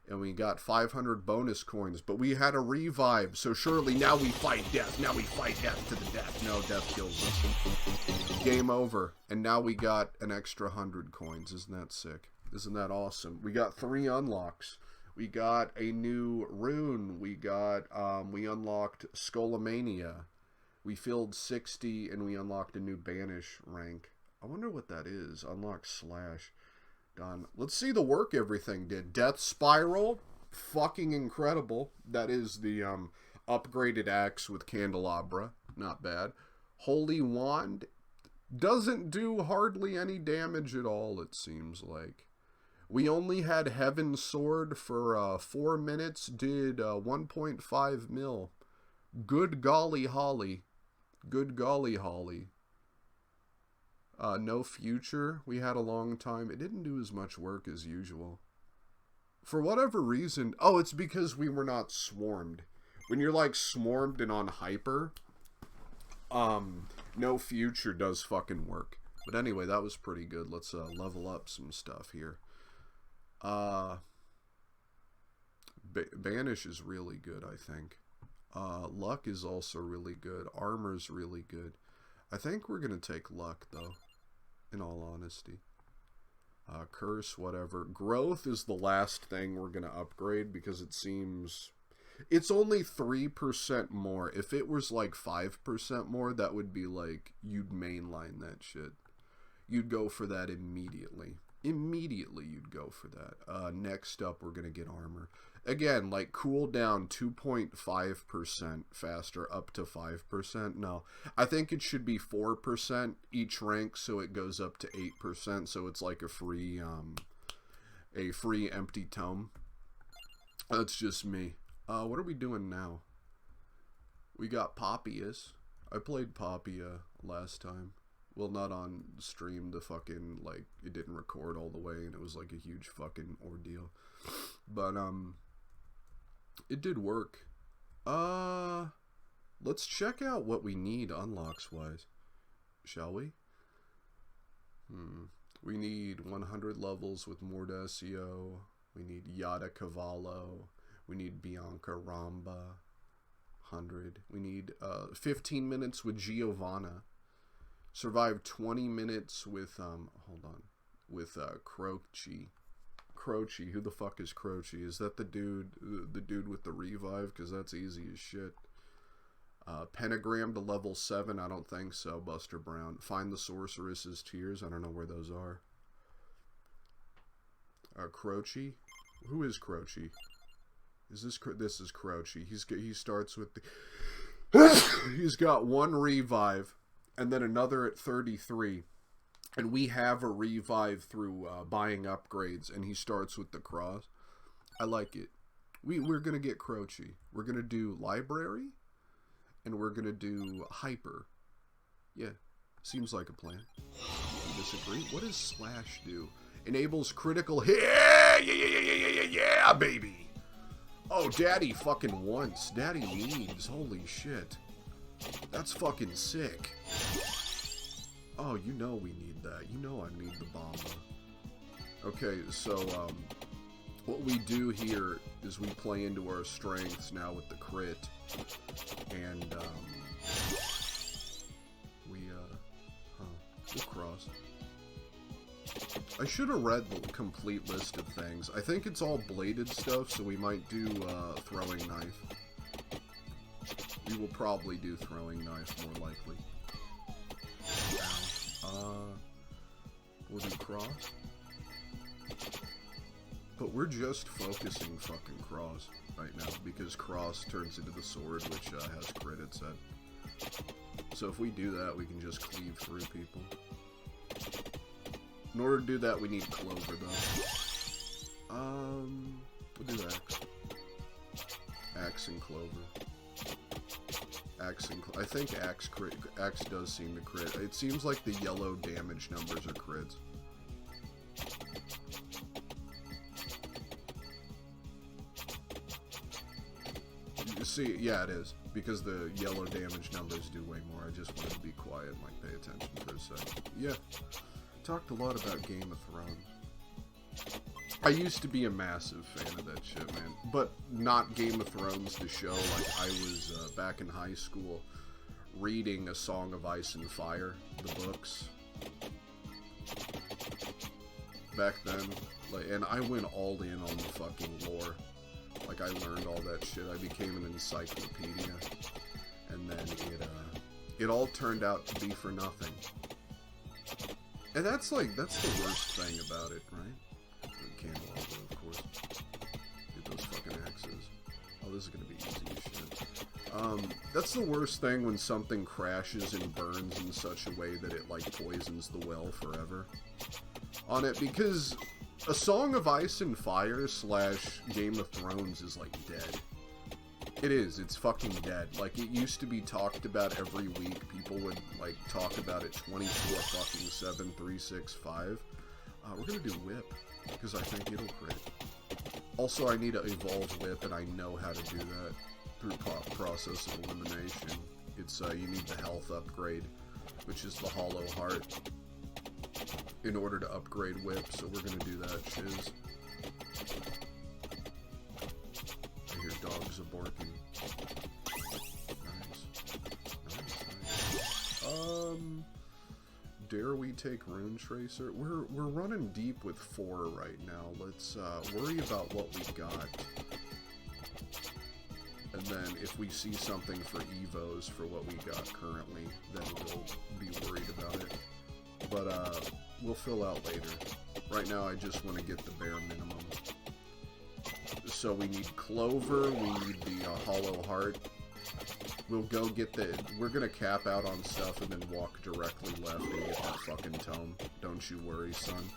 And we got 500 bonus coins, but we had a revive, so surely now we fight death. Now we fight death to the death. No, death kills us. Game over. And now we got an extra 100 coins. Isn't that sick? Isn't that awesome? We got 3 unlocks. We got a new rune. We unlocked Skullomania. We filled 60, and we unlocked a new banish rank. I wonder what that is. Unlock slash. Done. Let's see the work everything did. Death Spiral, fucking incredible. That is the upgraded axe with candelabra. Not bad. Holy Wand doesn't do hardly any damage at all, it seems like. We only had Heaven's Sword for 4 minutes, did 1.5 mil. Good golly holly. Good golly holly. No Future, we had a long time. It didn't do as much work as usual. For whatever reason, oh, it's because we were not swarmed. When you're like swarmed and on hyper, No Future does fucking work. But anyway, that was pretty good. Let's level up some stuff here. Banish is really good, I think. Luck is also really good. Armor's really good. I think we're going to take luck, though, in all honesty. Curse, whatever. Growth is the last thing we're going to upgrade because it seems... It's only 3% more. If it was like 5% more, that would be like, you'd mainline that shit. You'd go for that immediately. Immediately you'd go for that. Next up, we're going to get armor. Again, like cooldown 2.5% faster up to 5%. No, I think it should be 4% each rank, so it goes up to 8%. So it's like a free empty tome. That's just me. What are we doing now? We got Poppius. I played Poppia last time. Well, not on stream. The fucking, like, it didn't record all the way, and it was like a huge fucking ordeal. But, it did work. Let's check out what we need unlocks-wise. Shall we? We need 100 levels with Morda SEO. We need Yada Cavallo. We need Bianca Ramba. 100. We need 15 minutes with Giovanna. Survive 20 minutes with, hold on, with Croce. Croce, who the fuck is Croce? Is that the dude with the revive? Because that's easy as shit. Pentagram to level 7, I don't think so, Buster Brown. Find the Sorceress's Tears, I don't know where those are. Croce? Who is Croce? Is this is Croce. He starts with the... He's got 1 revive, and then another at 33. And we have a revive through buying upgrades, and he starts with the cross. I like it. We're going to get Croce. We're going to do library, and we're going to do hyper. Yeah, seems like a plan. You disagree? What does slash do? Enables critical hit. Yeah, baby. Oh, daddy fucking wants. Daddy needs. Holy shit. That's fucking sick. Oh, you know we need that. You know I need the bomb. Okay, so, what we do here is we play into our strengths now with the crit. And, we'll cross. I should have read the complete list of things. I think it's all bladed stuff, so we might do, throwing knife. We will probably do throwing knife, more likely. We'll do cross. But we're just focusing fucking cross right now, because cross turns into the sword, which has crit, it said. So if we do that, we can just cleave through people. In order to do that, we need clover, though. We'll do axe. Axe and clover. I think axe does seem to crit. It seems like the yellow damage numbers are crits. See, yeah, it is. Because the yellow damage numbers do way more. I just wanted to be quiet and, like, pay attention for a second. Yeah. Talked a lot about Game of Thrones. I used to be a massive fan of that shit, man. But not Game of Thrones, the show. Like, I was, back in high school, reading A Song of Ice and Fire, the books. Back then. Like, and I went all in on the fucking lore. Like, I learned all that shit. I became an encyclopedia. And then it all turned out to be for nothing. And that's the worst thing about it, right? The candelabra, of course. Get those fucking axes. Oh, this is gonna be easy as shit. That's the worst thing when something crashes and burns in such a way that it, like, poisons the well forever. On it, because A Song of Ice and Fire / Game of Thrones is, like, dead. It is. It's fucking dead. Like, it used to be talked about every week. People would, like, talk about it 24/7, 365. We're gonna do Whip, because I think it'll crit. Also, I need to evolve Whip, and I know how to do that through process of elimination. It's, you need the health upgrade, which is the Hollow Heart, in order to upgrade Whip, so we're gonna do that shiz. I hear dogs a barking. Nice. Dare we take Rune Tracer? We're running deep with 4 right now. Let's worry about what we got. And then if we see something for Evos for what we got currently, then we'll be worried about it. But we'll fill out later. Right now I just want to get the bare minimum. So we need Clover, we need the Hollow Heart. We'll go get we're gonna cap out on stuff and then walk directly left and get that fucking tome. Don't you worry, son.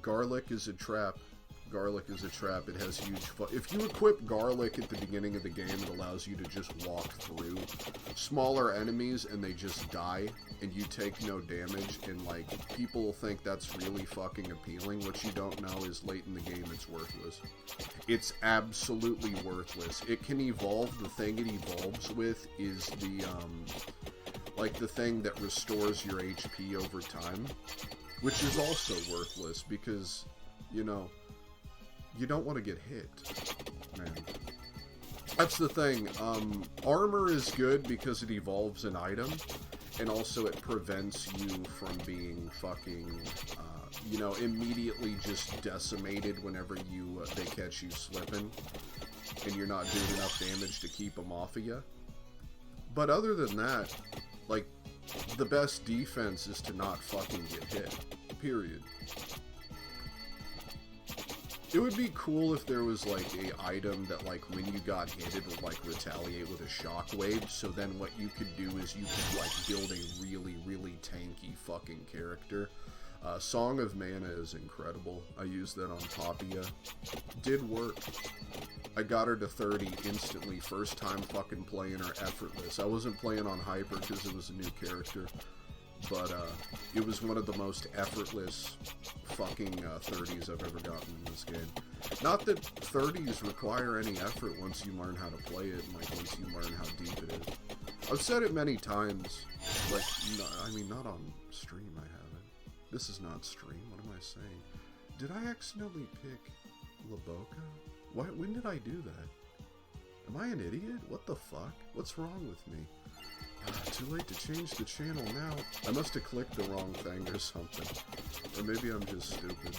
Garlic is a trap. Garlic is a trap. It has huge if you equip Garlic at the beginning of the game, it allows you to just walk through smaller enemies and they just die and you take no damage, and, like, people think that's really fucking appealing. What you don't know is late in the game it's worthless. It's absolutely worthless. It can evolve. The thing it evolves with is the like the thing that restores your HP over time, which is also worthless because, you know, you don't want to get hit, man. That's the thing. Armor is good because it evolves an item, and also it prevents you from being fucking, you know, immediately just decimated whenever they catch you slipping, and you're not doing enough damage to keep them off of you. But other than that, like, the best defense is to not fucking get hit. Period. It would be cool if there was, like, a item that, like, when you got hit, it would, like, retaliate with a shockwave, so then what you could do is you could, like, build a really, really tanky fucking character. Song of Mana is incredible. I used that on Papia. Did work. I got her to 30 instantly, first time fucking playing her effortless. I wasn't playing on Hyper because it was a new character, but it was one of the most effortless fucking 30s I've ever gotten in this game. Not that 30s require any effort once you learn how to play it, and, like, once you learn how deep it is. I've said it many times, like, I mean, not on stream, I haven't. This is not stream, what am I saying? Did I accidentally pick Laboca? When did I do that? Am I an idiot? What the fuck? What's wrong with me? Too late to change the channel now. I must have clicked the wrong thing or something. Or maybe I'm just stupid.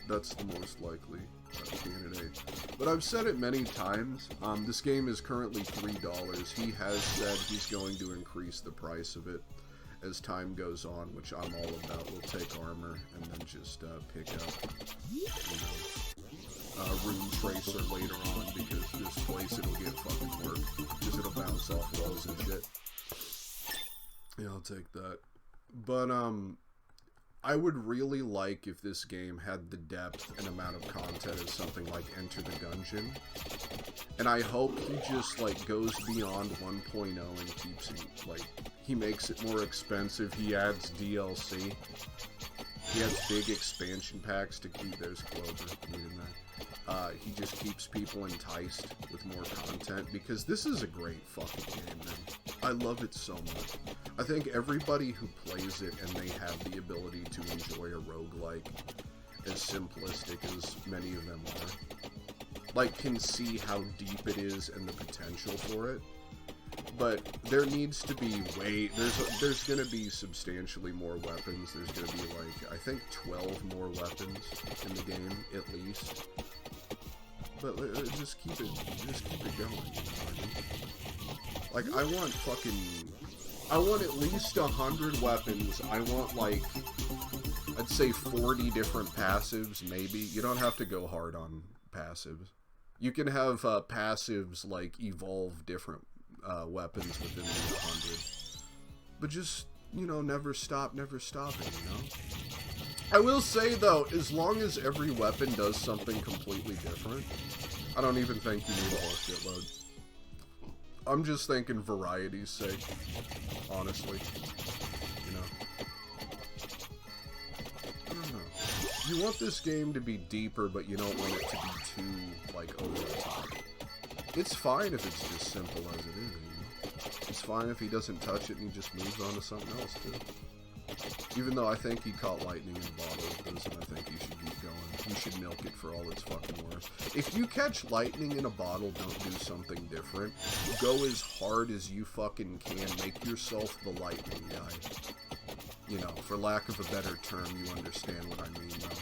That's the most likely candidate. But I've said it many times. This game is currently $3. He has said he's going to increase the price of it as time goes on, which I'm all about. We'll take armor and then just pick up, you know, Rune Tracer later on, because this place it'll get fucking work. Because it'll bounce off walls and shit. Yeah, I'll take that. But, I would really like if this game had the depth and amount of content as something like Enter the Gungeon. And I hope he just, like, goes beyond 1.0 and keeps it, like, he makes it more expensive, he adds DLC. He has big expansion packs to keep. There's Clover. Needed that. He just keeps people enticed with more content because this is a great fucking game, man. I love it so much. I think everybody who plays it and they have the ability to enjoy a roguelike, as simplistic as many of them are, like, can see how deep it is and the potential for it. But there needs to be there's gonna be substantially more weapons. There's gonna be, like, I think 12 more weapons in the game, at least. But just keep it going. Like, I want at least 100 weapons. I want, like, I'd say 40 different passives, maybe. You don't have to go hard on passives. You can have passives, like, evolve different weapons within the 100. But just, you know, never stopping, you know? I will say, though, as long as every weapon does something completely different, I don't even think you need a whole shitload. I'm just thinking variety's sake, honestly. You know? I don't know. You want this game to be deeper, but you don't want it to be too, like, over the top. It's fine if it's just simple as it is, you know? It's fine if he doesn't touch it and he just moves on to something else, too. Even though I think he caught lightning in a bottle with this, and I think he should keep going. You should milk it for all it's fucking worth. If you catch lightning in a bottle, don't do something different. Go as hard as you fucking can. Make yourself the lightning guy. You know, for lack of a better term, you understand what I mean, though.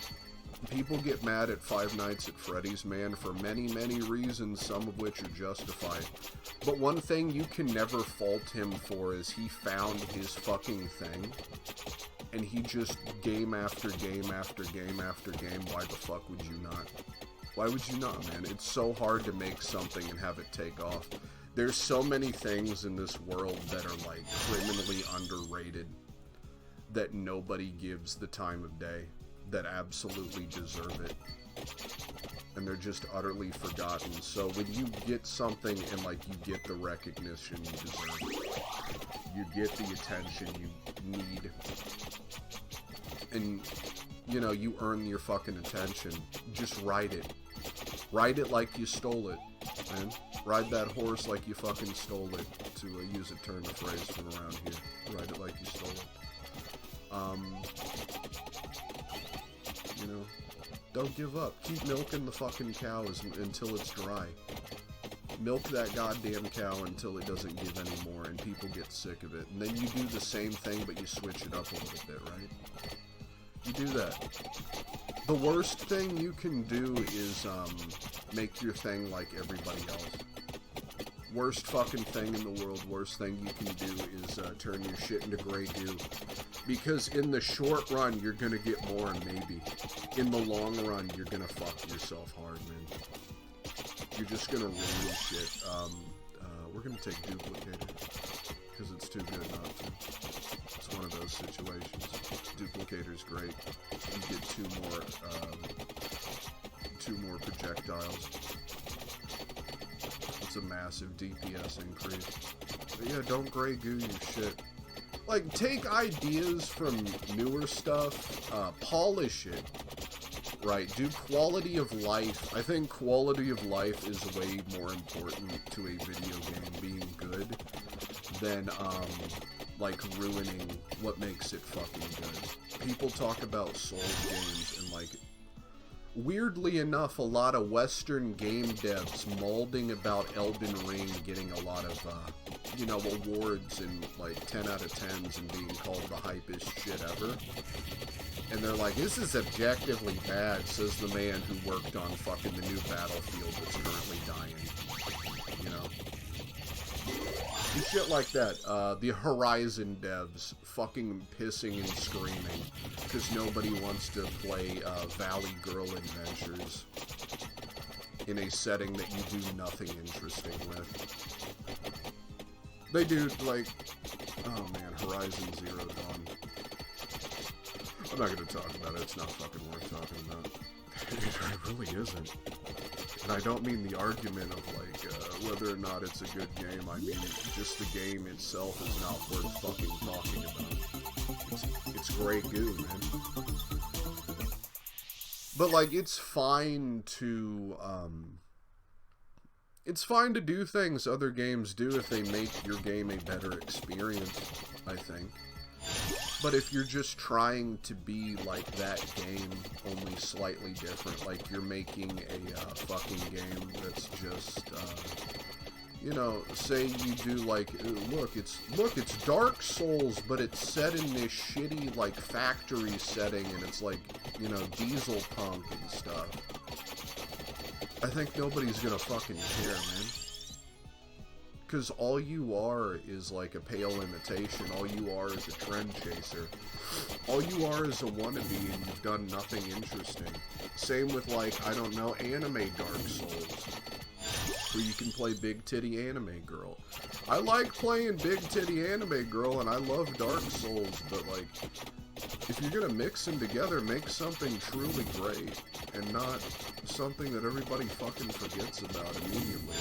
People get mad at Five Nights at Freddy's, man, for many, many reasons, some of which are justified. But one thing you can never fault him for is he found his fucking thing, and he just, game after game after game after game, why the fuck would you not? Why would you not, man? It's so hard to make something and have it take off. There's so many things in this world that are, like, criminally underrated, that nobody gives the time of day, that absolutely deserve it, and they're just utterly forgotten. So when you get something and, like, you get the recognition you deserve, you get the attention you need, and, you know, you earn your fucking attention, just ride it. Ride it like you stole it, man. Ride that horse like you fucking stole it, to use a turn of phrase from around here. Ride it like you stole it. You know, don't give up. Keep milking the fucking cows until it's dry. Milk that goddamn cow until it doesn't give any more and people get sick of it. And then you do the same thing, but you switch it up a little bit, right? You do that. The worst thing you can do is, make your thing like everybody else. Worst fucking thing in the world, worst thing you can do is turn your shit into gray goo. Because in the short run, you're gonna get more, maybe. In the long run, you're gonna fuck yourself hard, man. You're just gonna ruin shit. We're gonna take Duplicator, because it's too good not to. It's one of those situations. Duplicator's great. You get two more projectiles. It's a massive DPS increase. But yeah, don't gray goo your shit. Like, take ideas from newer stuff, polish it, right? Do quality of life. I think quality of life is way more important to a video game being good than, like, ruining what makes it fucking good. People talk about Souls games and, like, weirdly enough, a lot of Western game devs molding about Elden Ring getting a lot of, you know, awards and, like, 10 out of 10s and being called the hypest shit ever. And they're like, this is objectively bad, says the man who worked on fucking the new Battlefield that's currently dying. You know? And shit like that. The Horizon devs fucking pissing and screaming because nobody wants to play Valley Girl Adventures in a setting that you do nothing interesting with. They do, like, oh man, Horizon Zero Dawn. I'm not gonna talk about it, it's not fucking worth talking about. It really isn't. And I don't mean the argument of, like, whether or not it's a good game. I mean, just the game itself is not worth fucking talking about. It's gray goo, man. But, like, it's fine to do things other games do if they make your game a better experience, I think. But if you're just trying to be like that game, only slightly different, like you're making a fucking game that's just, you know, say you do like, look, it's Dark Souls, but it's set in this shitty, like, factory setting, and it's like, you know, diesel punk and stuff. I think nobody's gonna fucking care, man. Because all you are is like a pale imitation. All you are is a trend chaser. All you are is a wannabe, and you've done nothing interesting. Same with, like, I don't know, anime Dark Souls, where you can play Big Titty Anime Girl. I like playing Big Titty Anime Girl, and I love Dark Souls, but, like, if you're gonna mix them together, make something truly great, and not something that everybody fucking forgets about immediately.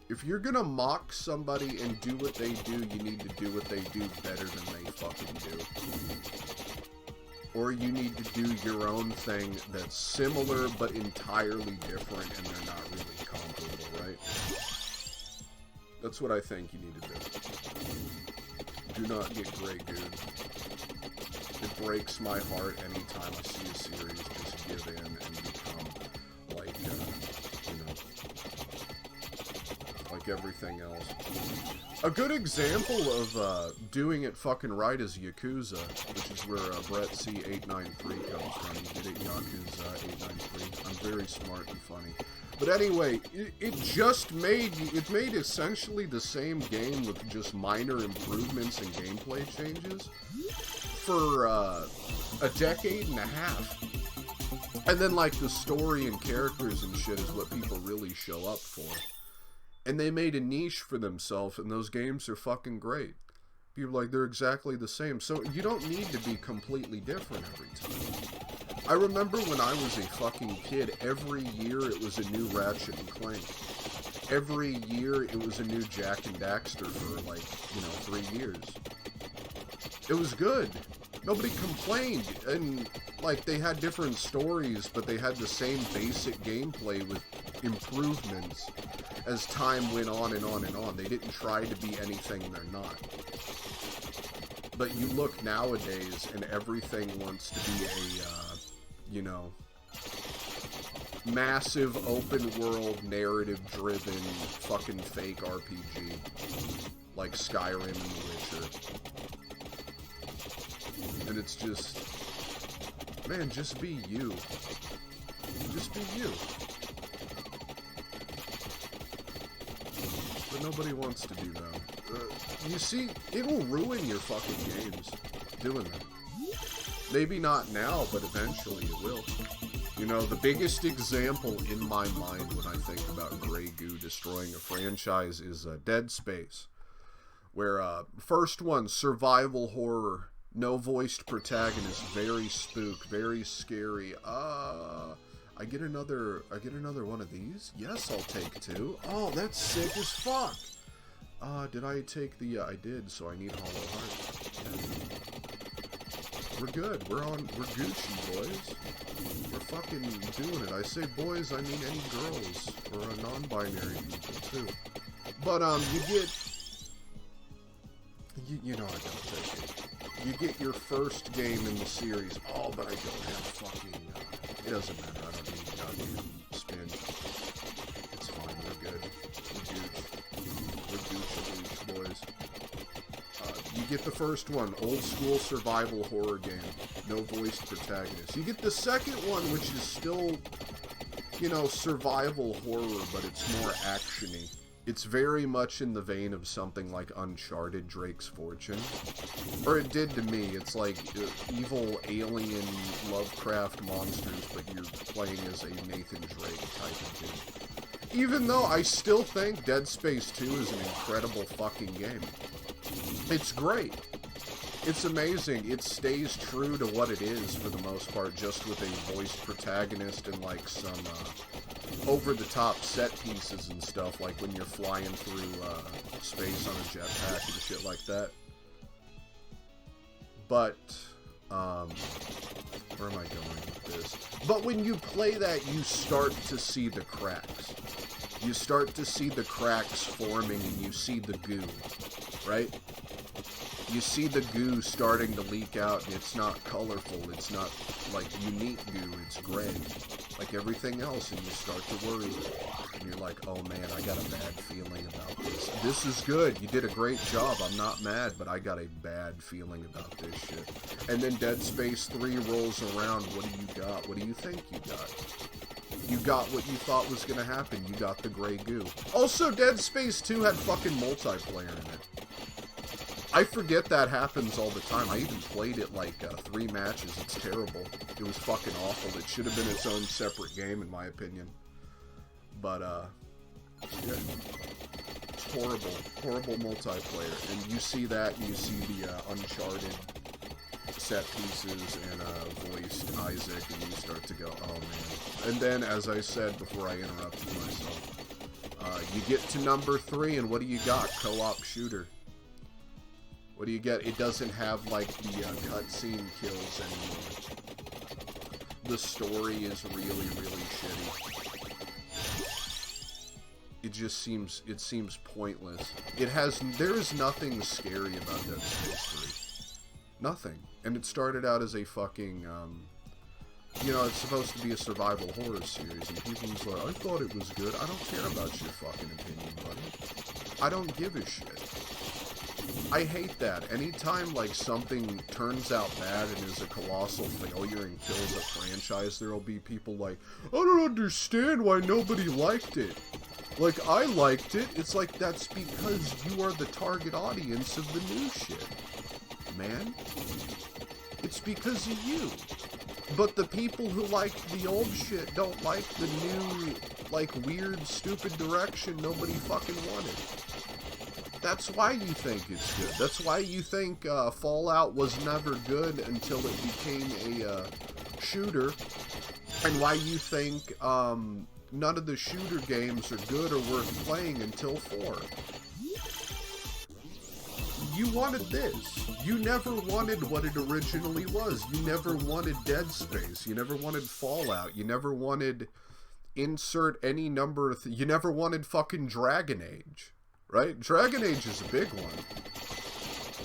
If you're gonna mock somebody and do what they do, you need to do what they do better than they fucking do. Or you need to do your own thing that's similar but entirely different, and they're not really comparable, right? That's what I think you need to do. Do not get Grey Goo. It breaks my heart anytime I see a series just give in and become like, you know, like everything else. A good example of doing it fucking right is Yakuza, which is where Brett C893 comes from. You get it, Yakuza 893. I'm very smart and funny. But anyway, it made essentially the same game with just minor improvements and gameplay changes for a decade and a half. And then, like, the story and characters and shit is what people really show up for. And they made a niche for themselves, and those games are fucking great. People are like, they're exactly the same. So you don't need to be completely different every time. I remember when I was a fucking kid, every year it was a new Ratchet and Clank. Every year it was a new Jak and Daxter for, like, you know, 3 years. It was good. Nobody complained. And, like, they had different stories, but they had the same basic gameplay with improvements as time went on and on and on. They didn't try to be anything they're not. But you look nowadays, and everything wants to be a, you know, massive open-world, narrative-driven, fucking fake RPG. Like Skyrim and The Witcher. And it's just, man, just be you. Just be you. But nobody wants to do that. You see, it will ruin your fucking games doing that. Maybe not now, but eventually it will. You know, the biggest example in my mind when I think about Grey Goo destroying a franchise is Dead Space. Where, first one, survival horror, no voiced protagonist, very spook, very scary. I get another one of these? Yes, I'll take 2. Oh, that's sick as fuck. Did I take the, I did, so I need Hollow Heart. Yeah. We're good. We're Gucci, boys. We're fucking doing it. I say boys, I mean any girls, or non-binary people, too. But, you know I gotta take it. You get your first game in the series. Oh, but I don't have fucking, it doesn't matter. I don't need goddamn spin. It's fine. We're good. We're Gucci, boys. You get the first one, old school survival horror game. No voiced protagonist. You get the second one, which is still, you know, survival horror, but it's more action-y. It's very much in the vein of something like Uncharted Drake's Fortune. Or it did to me. It's like evil alien Lovecraft monsters, but you're playing as a Nathan Drake type of thing. Even though I still think Dead Space 2 is an incredible fucking game. It's great. It's amazing. It stays true to what it is for the most part, just with a voiced protagonist and like some over-the-top set pieces and stuff, like when you're flying through space on a jetpack and shit like that. But Where am I going with this? But when you play that, you start to see the cracks. You start to see the cracks forming, and you see the goo, right? You see the goo starting to leak out, and it's not colorful, it's not, like, unique goo, it's gray, like everything else, and you start to worry, and you're like, oh man, I got a bad feeling about this. This is good, you did a great job, I'm not mad, but I got a bad feeling about this shit. And then Dead Space 3 rolls around, what do you got? What do you think you got? You got what you thought was gonna happen, you got the gray goo. Also, Dead Space 2 had fucking multiplayer in it. I forget that happens all the time. I even played it like 3 matches. It's terrible. It was fucking awful. It should have been its own separate game, in my opinion. But, yeah. It's horrible. Horrible multiplayer. And you see that, and you see the Uncharted set pieces and voiced Isaac, and you start to go, oh man. And then, as I said before I interrupted myself, you get to number 3, and what do you got? Co-op shooter. What do you get? It doesn't have, like, the cutscene kills anymore. The story is really, really shitty. It just seems pointless. There is nothing scary about Dead Space 3. Nothing. And it started out as a fucking, you know, it's supposed to be a survival horror series, and people's like, I thought it was good. I don't care about your fucking opinion, buddy. I don't give a shit. I hate that. Anytime, like, something turns out bad and is a colossal failure and kills a franchise, there'll be people like, I don't understand why nobody liked it. Like, I liked it. It's like, that's because you are the target audience of the new shit, man. It's because of you. But the people who liked the old shit don't like the new, like, weird, stupid direction nobody fucking wanted. That's why you think it's good. That's why you think Fallout was never good until it became a shooter. And why you think none of the shooter games are good or worth playing until 4. You wanted this. You never wanted what it originally was. You never wanted Dead Space. You never wanted Fallout. You never wanted insert any number of... You never wanted fucking Dragon Age. Right? Dragon Age is a big one.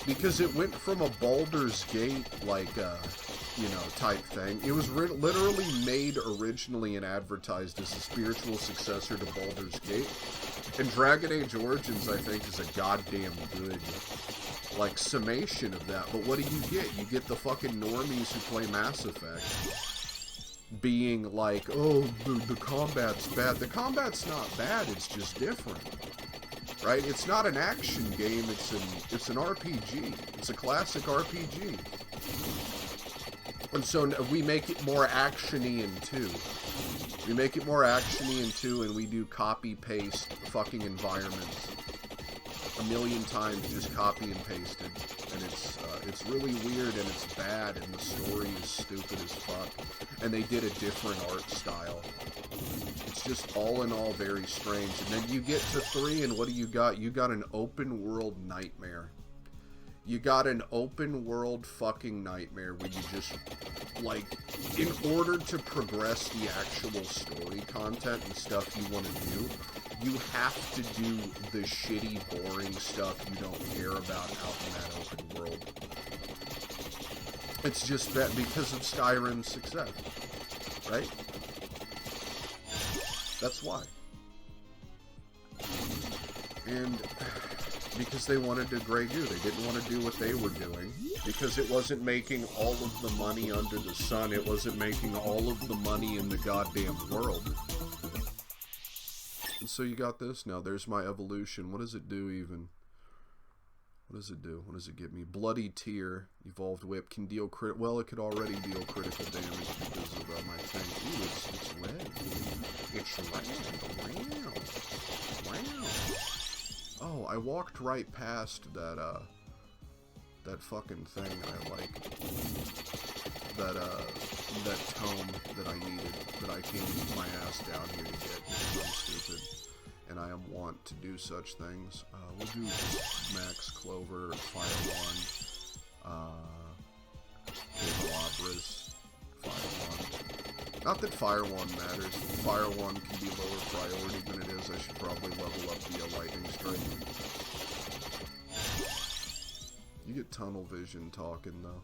Because it went from a Baldur's Gate, like, you know, type thing. It was literally made originally and advertised as a spiritual successor to Baldur's Gate. And Dragon Age Origins, I think, is a goddamn good, like, summation of that. But what do you get? You get the fucking normies who play Mass Effect being like, oh, the combat's bad. The combat's not bad, it's just different. Right? It's not an action game, it's an RPG. It's a classic RPG. And so we make it more action-y in 2. We make it more action-y in 2, and we do copy-paste fucking environments. A million times just copy and pasted. And it's really weird, and it's bad, and the story is stupid as fuck. And they did a different art style. It's just all in all very strange. And then you get to 3, and what do you got? You got an open world nightmare. You got an open world fucking nightmare where you just, like, in order to progress the actual story content and stuff you want to do, you have to do the shitty, boring stuff you don't care about out in that open world. It's just that because of Skyrim's success, right? That's why. And because they wanted to Grey Goo. They didn't want to do what they were doing. Because it wasn't making all of the money under the sun. It wasn't making all of the money in the goddamn world. And so you got this now. There's my evolution. What does it do even? What does it do? What does it get me? Bloody Tear. Evolved Whip can deal crit... Well, it could already deal critical damage because of my thing. Ooh, it's red. It's red. Wow. Wow. Oh, I walked right past that, that fucking thing I like. That tome that I needed, that I came my ass down here to get because I'm stupid. And I am wont to do such things. We'll do just Max Clover, Fire Wand, Candelabras, Fire Wand. Not that Fire Wand matters. Fire Wand can be lower priority than it is. I should probably level up the Lightning Strike. You get tunnel vision talking, though.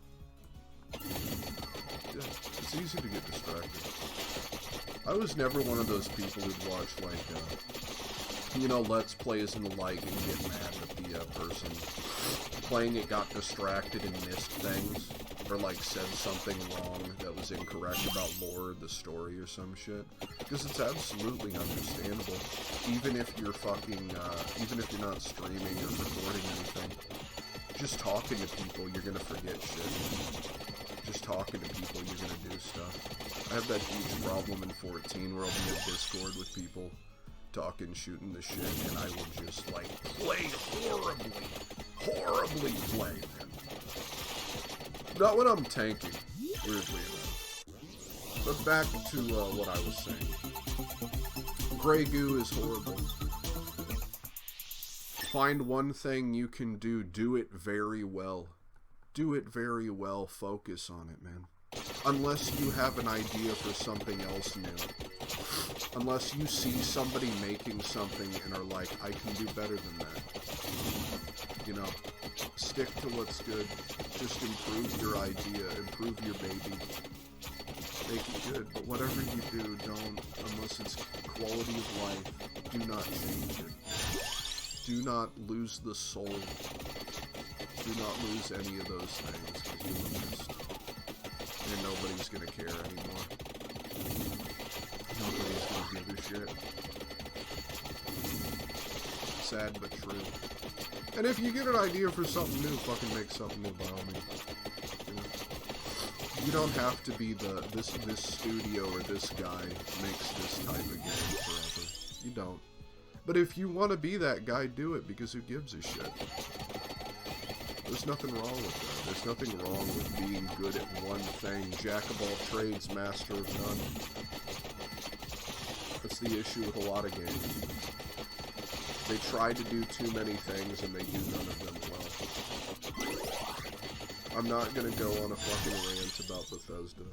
Yeah, it's easy to get distracted. I was never one of those people who'd watch, like, you know, Let's Plays in the like and get mad at the person playing it got distracted and missed things, or, like, said something wrong that was incorrect about lore or the story or some shit. Because it's absolutely understandable. Even if you're fucking, even if you're not streaming or recording anything. Just talking to people, you're gonna forget shit. Just talking to people, you're gonna do stuff. I have that huge problem in 14 where I'll be in Discord with people talking, shooting the shit, and I will just, like, play horribly play, man. Not when I'm tanking, weirdly enough. But back to what I was saying. Grey Goo is horrible. Find one thing you can do it very well. Do it very well, focus on it, man. Unless you have an idea for something else new. Unless you see somebody making something and are like, I can do better than that. You know, stick to what's good. Just improve your idea, improve your baby. Make it good, but whatever you do, don't, unless it's quality of life, do not change it. Do not lose the soul. Do not lose any of those things, because you will just, and nobody's gonna care anymore. Nobody's gonna give a shit. Sad but true. And if you get an idea for something new, fucking make something new by all means. You don't have to be this studio or this guy makes this type of game forever. You don't. But if you want to be that guy, do it, because who gives a shit? There's nothing wrong with that. There's nothing wrong with being good at one thing. Jack of all trades, master of none. That's the issue with a lot of games. They try to do too many things and they do none of them well. I'm not gonna go on a fucking rant about Bethesda.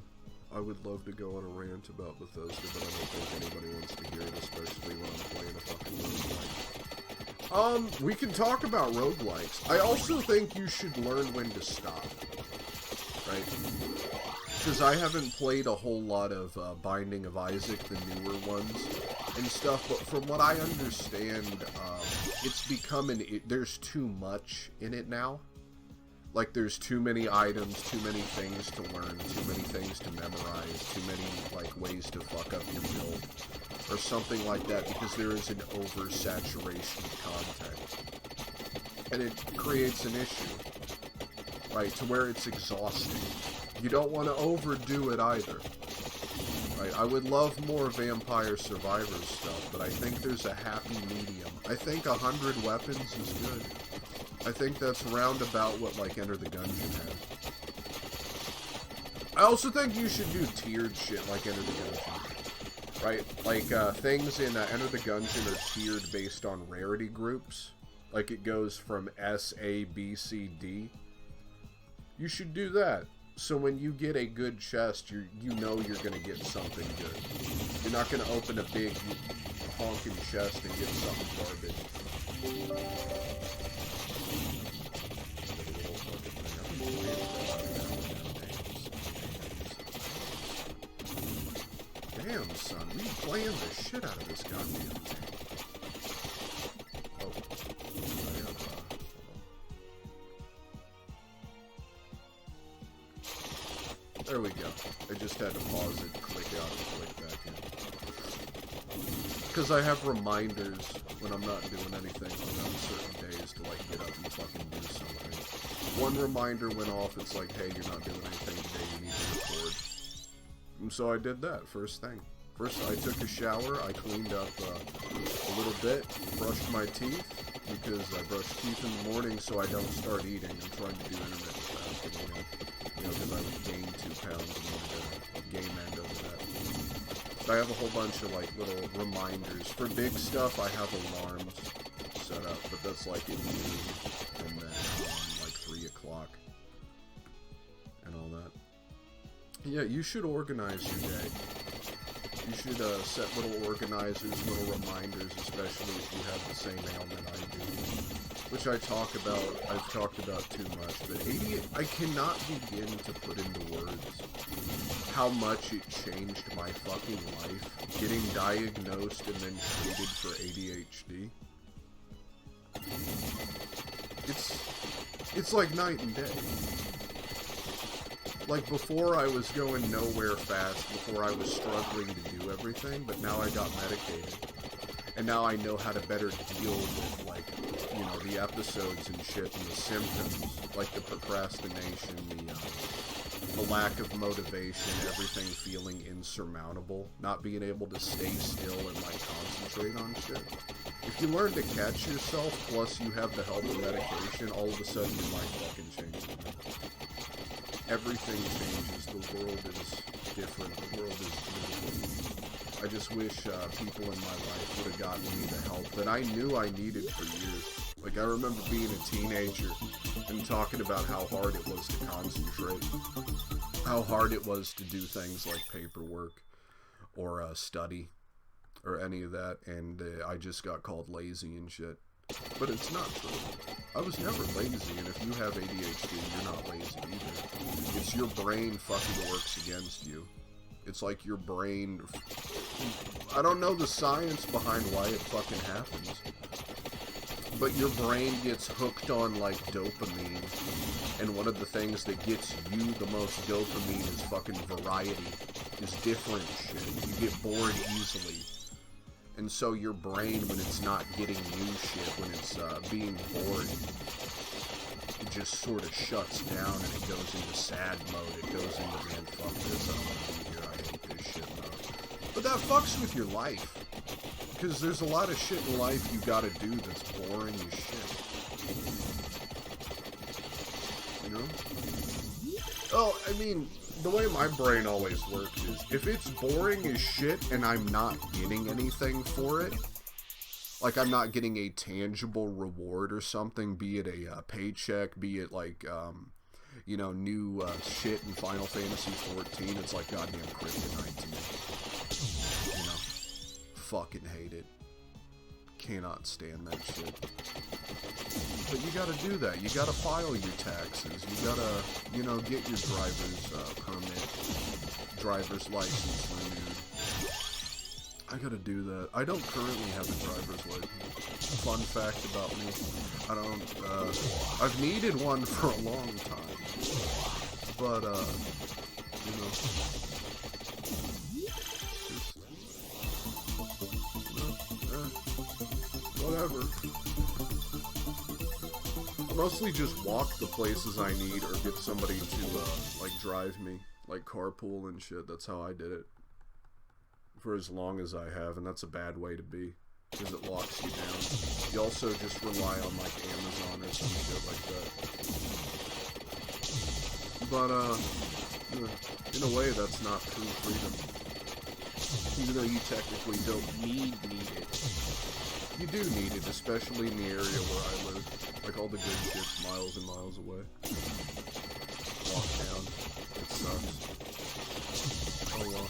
I would love to go on a rant about Bethesda, but I don't think anybody wants to hear it, especially when I'm playing a fucking roguelike. We can talk about roguelikes. I also think you should learn when to stop, right? Because I haven't played a whole lot of Binding of Isaac, the newer ones, and stuff, but from what I understand, it's becoming, there's too much in it now. Like, there's too many items, too many things to learn, too many things to memorize, too many, like, ways to fuck up your build, or something like that, because there is an oversaturation of content. And it creates an issue, right, to where it's exhausting. You don't want to overdo it either. Right, I would love more Vampire Survivors stuff, but I think there's a happy medium. I think 100 weapons is good. I think that's roundabout what, like, Enter the Gungeon has. I also think you should do tiered shit like Enter the Gungeon. Right? Like, things in Enter the Gungeon are tiered based on rarity groups. Like, it goes from S, A, B, C, D. You should do that. So when you get a good chest, you know you're gonna get something good. You're not gonna open a big honking chest and get something garbage. Damn, son, we playing the shit out of this goddamn thing. Oh, there we go. I just had to pause it, click out, and click back in. Because I have reminders when I'm not doing anything on certain days to, like, get up and fucking do something. One reminder went off, it's like, hey, you're not doing anything today, you need to record. And so I did that, first thing. First, I took a shower, I cleaned up a little bit, brushed my teeth, because I brush teeth in the morning so I don't start eating. I'm trying to do intermittent fasting, you know, because I would gain 2 pounds and wanted to game end over that. But I have a whole bunch of, like, little reminders. For big stuff, I have alarms set up, but that's like at noon, and then like 3 o'clock, and all that. Yeah, you should organize your day. You should set little organizers, little reminders, especially if you have the same ailment I do. Which I've talked about too much, but I cannot begin to put into words how much it changed my fucking life, getting diagnosed and then treated for ADHD. It's like night and day. Like, before I was going nowhere fast, before I was struggling to do everything, but now I got medicated. And now I know how to better deal with, like, you know, the episodes and shit and the symptoms, like the procrastination, the lack of motivation, everything feeling insurmountable, not being able to stay still and, like, concentrate on shit. If you learn to catch yourself, plus you have the help of medication, all of a sudden your life fucking changes. Everything changes. The world is different. The world is beautiful. I just wish people in my life would have gotten me the help that I knew I needed for years. Like, I remember being a teenager and talking about how hard it was to concentrate. How hard it was to do things like paperwork or study or any of that. And I just got called lazy and shit. But it's not true. I was never lazy, and if you have ADHD, you're not lazy either. It's your brain fucking works against you. It's like your brain... I don't know the science behind why it fucking happens. But your brain gets hooked on, like, dopamine. And one of the things that gets you the most dopamine is fucking variety. Is different shit. You get bored easily. And so your brain, when it's not getting new shit, when it's being bored, it just sort of shuts down and it goes into sad mode. It goes into, man, fuck this, I don't want to be here, I hate this shit mode. But that fucks with your life. Because there's a lot of shit in life you gotta do that's boring as shit. You know? Oh, I mean... The way my brain always works is, if it's boring as shit and I'm not getting anything for it, like I'm not getting a tangible reward or something, be it a paycheck, be it like, you know, new shit in Final Fantasy 14, it's like goddamn kryptonite to me. You know, fucking hate it. Cannot stand that shit. But you gotta do that. You gotta file your taxes. You gotta, you know, get your driver's permit, driver's license renewed. I gotta do that. I don't currently have a driver's license. Fun fact about me. I don't, I've needed one for a long time. But, you know, whatever. Mostly just walk the places I need or get somebody to, like, drive me. Like, carpool and shit. That's how I did it. For as long as I have, and that's a bad way to be. Because it locks you down. You also just rely on, like, Amazon or some shit like that. But, in a way, that's not true freedom. Even though you technically don't need it. You do need it, especially in the area where I live. Like, all the good shit's miles and miles away. Walk down. It sucks. Oh well.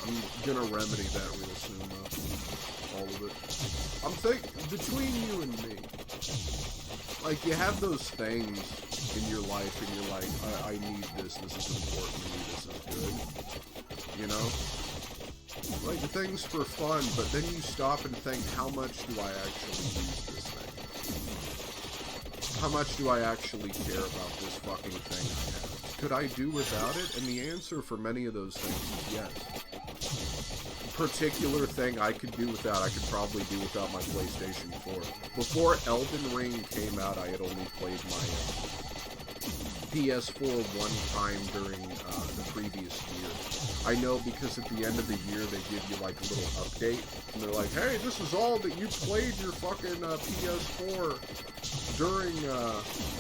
I'm gonna remedy that real soon, though. All of it. I'm thinking, between you and me, like, you have those things in your life, and you're like, I need this is important to me, this is good. You know? Like, the thing's for fun, but then you stop and think, how much do I actually use this thing? How much do I actually care about this fucking thing I have? Could I do without it? And the answer for many of those things is yes. A particular thing I could do without, I could probably do without my PlayStation 4. Before Elden Ring came out, I had only played my PS4 one time during the previous year. I know because at the end of the year they give you like a little update, and they're like, hey, this is all that you played your fucking PS4 during,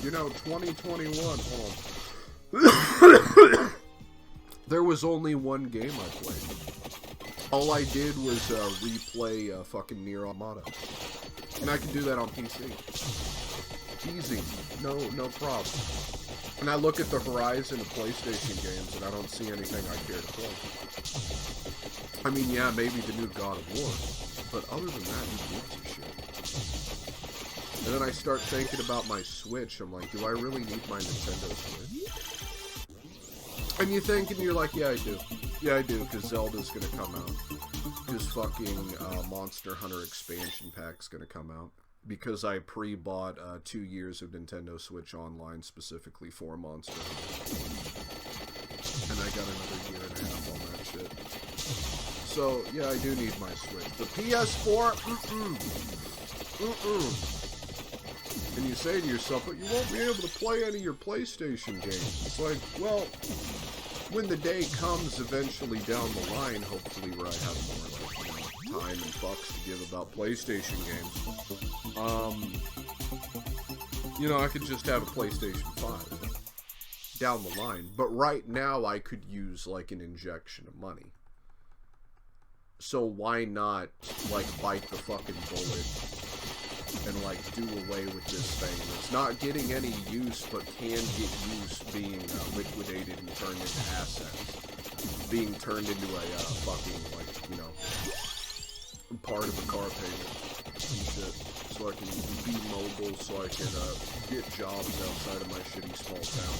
you know, 2021. Hold on. There was only one game I played. All I did was replay fucking Nier Automata. And I can do that on PC. Easy. No problem. And I look at the horizon of PlayStation games, and I don't see anything I care to play. I mean, yeah, maybe the new God of War, but other than that, who gives a shit? And then I start thinking about my Switch. I'm like, do I really need my Nintendo Switch? And you think, and you're like, yeah, I do. Yeah, I do, because Zelda's gonna come out. Because fucking Monster Hunter expansion pack's gonna come out. Because I pre-bought 2 years of Nintendo Switch Online specifically for Monster Hunter. And I got another year and a half on that shit. So, yeah, I do need my Switch. The PS4? And you say to yourself, but you won't be able to play any of your PlayStation games. It's like, well, when the day comes eventually down the line, hopefully where I have more time and fucks to give about PlayStation games, I could just have a PlayStation 5 down the line. But right now, I could use, like, an injection of money. So why not, like, bite the fucking bullet and, like, do away with this thing that's not getting any use, but can get use being liquidated and turned into assets. Being turned into a fucking, like, part of a car payment and shit. So I can be mobile, so I can get jobs outside of my shitty small town.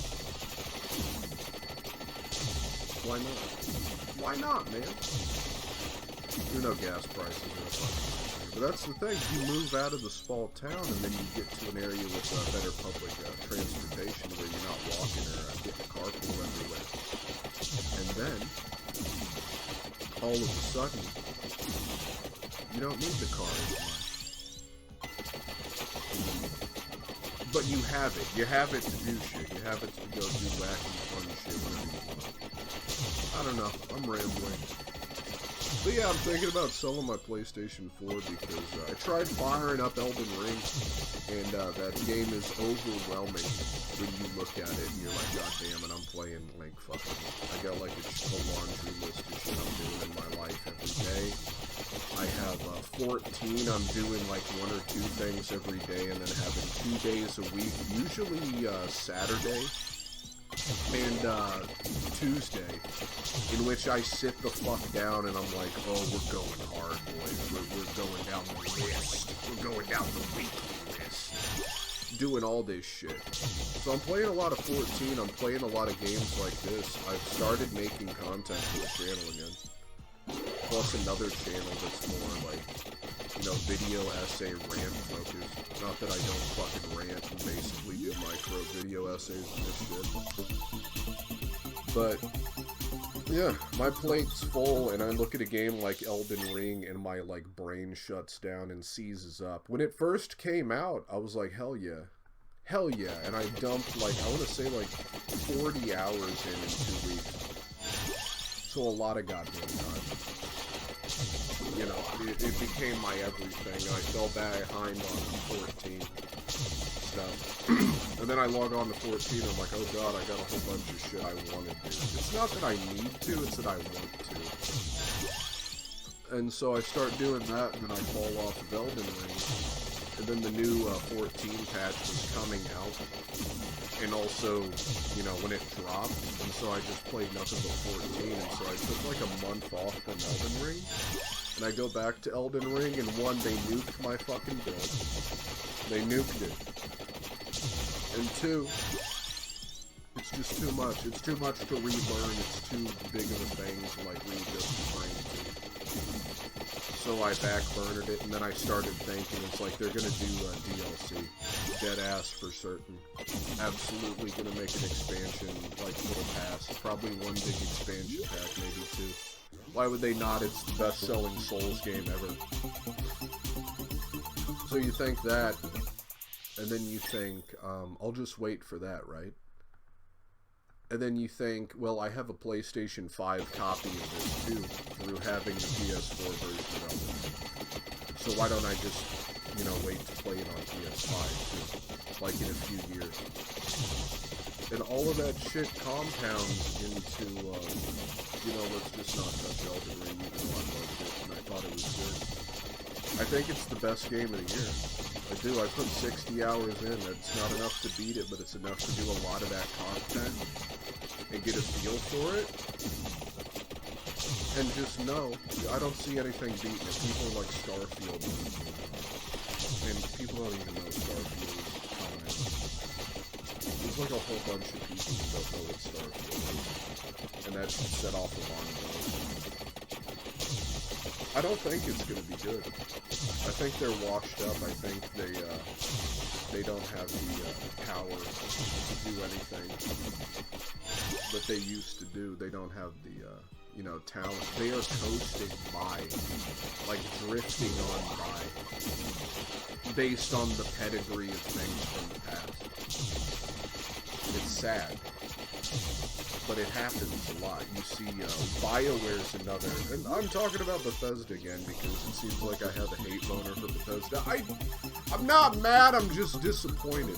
Why not? Why not, man? Even though gas prices are fucking. But that's the thing, you move out of the small town and then you get to an area with better public transportation where you're not walking or getting carpool everywhere. And then, all of a sudden, you don't need the car anymore. But you have it. You have it to do shit. You have it to go do wacky fun shit whenever you want. I don't know, I'm rambling. But yeah, I'm thinking about selling my PlayStation 4 because I tried firing up Elden Ring, and that game is overwhelming when you look at it and you're like, god damn it, I'm playing like fucking, I got like a laundry list of shit I'm doing in my life every day. I have 14, I'm doing like 1 or 2 things every day, and then having 2 days a week, usually Saturday and Tuesday, in which I sit the fuck down and I'm like, oh, we're going hard, boys. We're going down the list. We're going down the weekly list. Doing all this shit. So I'm playing a lot of 14. I'm playing a lot of games like this. I've started making content for the channel again. Plus another channel that's more like, video essay rant focused. Not that I don't fucking rant and basically do micro video essays and this shit. But, yeah, my plate's full and I look at a game like Elden Ring and my, like, brain shuts down and seizes up. When it first came out, I was like, hell yeah. Hell yeah. And I dumped, like, I want to say, like, 40 hours in 2 weeks. So a lot of goddamn time. It became my everything. I fell behind on 14 stuff. And then I log on to 14 and I'm like, oh god, I got a whole bunch of shit I want to do. It's not that I need to, it's that I want to. And so I start doing that and then I fall off of Elden Ring. And then the new 14 patch was coming out. And also, when it dropped. And so I just played nothing but 14. And so I took like a month off from Elden Ring. And I go back to Elden Ring, and 1, they nuked my fucking build. They nuked it. And 2, it's just too much. It's too much to relearn. It's too big of a thing to, like, readjust the brain to. So I backburnered it, and then I started thinking, it's like, they're gonna do DLC. Dead ass for certain. Absolutely gonna make an expansion, like, little pass. Probably 1 big expansion pack, maybe 2. Why would they not? It's the best-selling Souls game ever. So you think that, and then you think, I'll just wait for that, right? And then you think, well, I have a PlayStation 5 copy of this too, through having the PS4 version of it. So why don't I just, wait to play it on PS5 too, like in a few years. And all of that shit compounds into, let's just not touch Elden Ring, even though I loved it and I thought it was good. I think it's the best game of the year. I do. I put 60 hours in. It's not enough to beat it, but it's enough to do a lot of that content and get a feel for it. And just know, I don't see anything beating it. People like Starfield. And people don't even know Starfield is coming. There's like a whole bunch of people who don't know what Starfield is. And that should set off alarm bells. I don't think it's going to be good. I think they're washed up. I think they don't have the power to do anything that they used to do. They don't have the, you know, talent. They are coasting by, like drifting on by, based on the pedigree of things from the past. It's sad. But it happens a lot. You see, BioWare's another, and I'm talking about Bethesda again because it seems like I have a hate boner for Bethesda. I'm not mad, I'm just disappointed.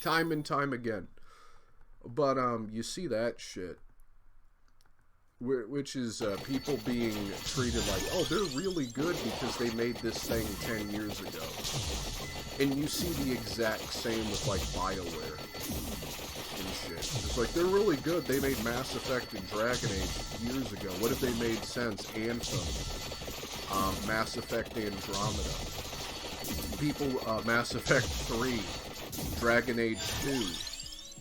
Time and time again. But, you see that shit. Which is, people being treated like, oh, they're really good because they made this thing 10 years ago. And you see the exact same with, like, BioWare. Shit. It's like, they're really good. They made Mass Effect and Dragon Age years ago. What have they made since? Anthem. Mass Effect Andromeda. People, Mass Effect 3. Dragon Age 2.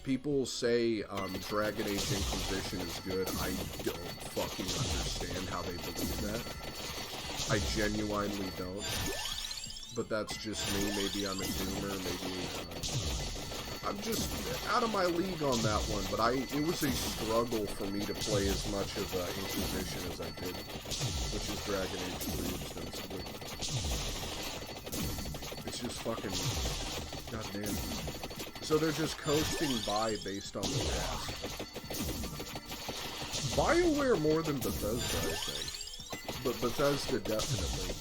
People say, Dragon Age Inquisition is good. I don't fucking understand how they believe that. I genuinely don't. But that's just me. Maybe I'm a doomer. Maybe, I'm just out of my league on that one, but it was a struggle for me to play as much of Inquisition as I did, which is Dragon Age 3 extensively. It's just fucking goddamn. So they're just coasting by based on the past. BioWare more than Bethesda, I think, but Bethesda definitely.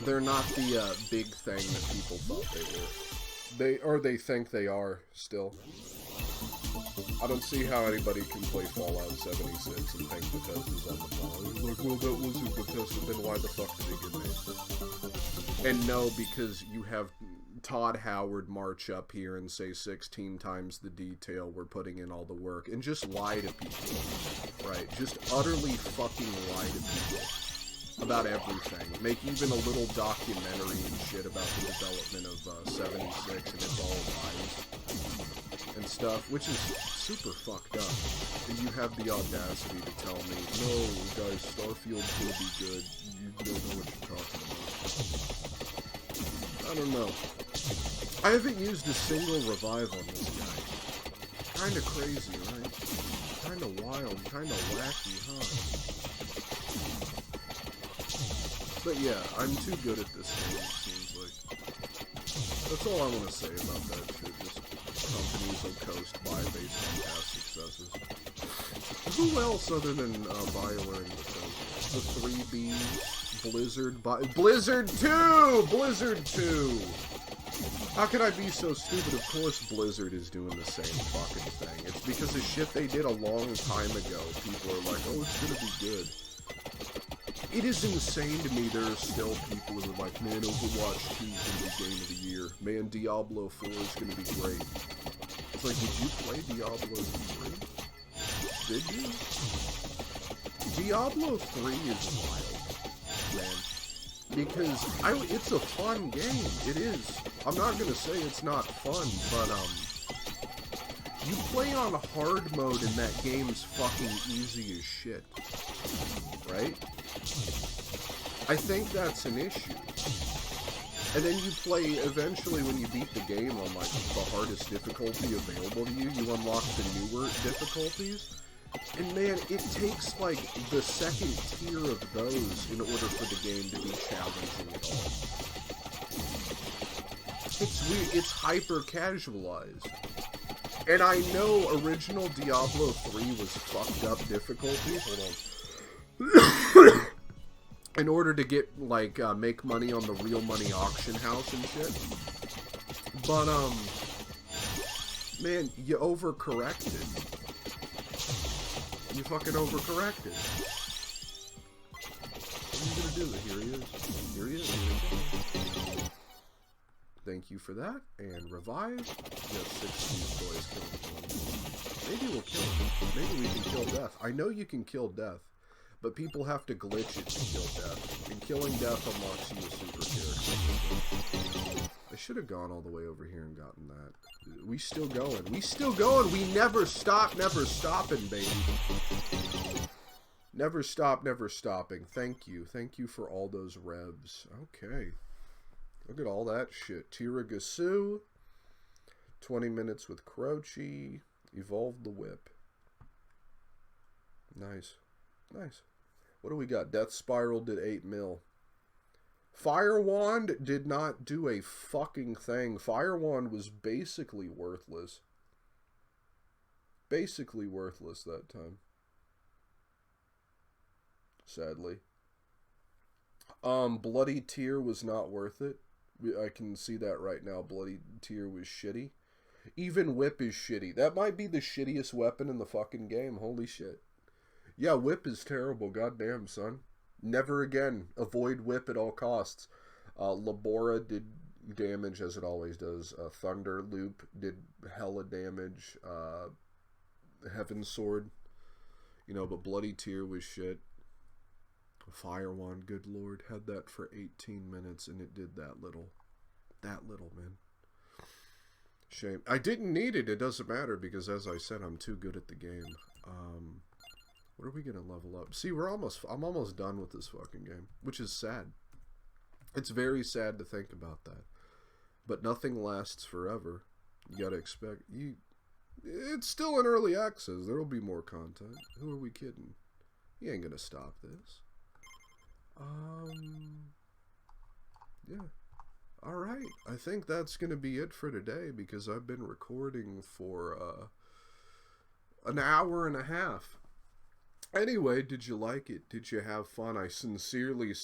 They're not the big thing that people thought they were. They think they are, still. I don't see how anybody can play Fallout 76 and think Bethesda's on the ball. Like, well, that wasn't Bethesda, then why the fuck did it get made? And no, because you have Todd Howard march up here and say 16 times the detail, we're putting in all the work, and just lie to people, right? Just utterly fucking lie to people. About everything. Make even a little documentary and shit about the development of 76 and it's all lies and stuff, which is super fucked up. And you have the audacity to tell me, no, guys, Starfield's gonna be good. You don't know what you're talking about. I don't know. I haven't used a single revive on this guy. Kinda crazy, right? Kinda wild, kinda wacky, huh? But yeah, I'm too good at this game, it seems like. That's all I want to say about that shit. Just companies will coast by based on past successes. Who else other than BioWare and Bethesda? The 3Bs, Blizzard, Blizzard 2! Blizzard 2! How can I be so stupid? Of course Blizzard is doing the same fucking thing. It's because of shit they did a long time ago. People are like, oh, it's gonna be good. It is insane to me there are still people who are like, man, Overwatch 2 is going to be game of the year. Man, Diablo 4 is going to be great. It's like, did you play Diablo 3? Did you? Diablo 3 is wild, man. Because it's a fun game. It is. I'm not going to say it's not fun, but, you play on hard mode and that game's fucking easy as shit. Right? I think that's an issue. And then you play, eventually when you beat the game on like the hardest difficulty available to you, you unlock the newer difficulties. And man, it takes like the second tier of those in order for the game to be challenging at all. It's weird, it's hyper casualized. And I know original Diablo 3 was fucked up difficulty. Hold on. In order to get, like, make money on the real money auction house and shit. But, man, you overcorrected. You fucking overcorrected. What are you gonna do? Here he is. Here he is. Here he is. Thank you for that. And revive. We got 6 of these boys killed. Maybe we'll kill him. Maybe we can kill death. I know you can kill death, but people have to glitch it to kill death. And killing death unlocks you a super character. I should have gone all the way over here and gotten that. We still going. We still going. We never stop, never stopping, baby. Never stop, never stopping. Thank you. Thank you for all those revs. Okay. Look at all that shit. Tiragasu. 20 minutes with Croce. Evolved the whip. Nice. Nice. What do we got? Death Spiral did 8 mil. Fire Wand did not do a fucking thing. Fire Wand was basically worthless. Basically worthless that time. Sadly. Bloody Tear was not worth it. I can see that right now. Bloody Tear was shitty. Even Whip is shitty. That might be the shittiest weapon in the fucking game. Holy shit. Yeah, Whip is terrible. Goddamn, son. Never again. Avoid Whip at all costs. Labora did damage as it always does. Thunder Loop did hella damage. Heaven Sword. You know, but Bloody Tear was shit. Fire Wand, good lord. Had that for 18 minutes and it did that little. That little, man. Shame. I didn't need it. It doesn't matter because, as I said, I'm too good at the game. What are we gonna level up? See, I'm almost done with this fucking game, which is sad. It's very sad to think about that. But nothing lasts forever. You gotta expect it's still in early access. There'll be more content. Who are we kidding? You ain't gonna stop this. Yeah. Alright, I think that's gonna be it for today because I've been recording for an hour and a half. Anyway, did you like it? Did you have fun? I sincerely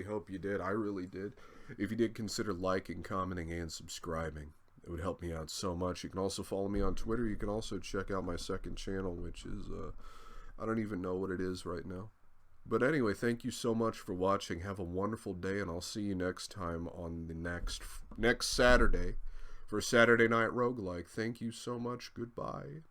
hope you did. I really did. If you did, consider liking, commenting, and subscribing. It would help me out so much. You can also follow me on Twitter. You can also check out my second channel, which is, I don't even know what it is right now. But anyway, thank you so much for watching. Have a wonderful day, and I'll see you next time on the next Saturday for Saturday Night Roguelike. Thank you so much. Goodbye.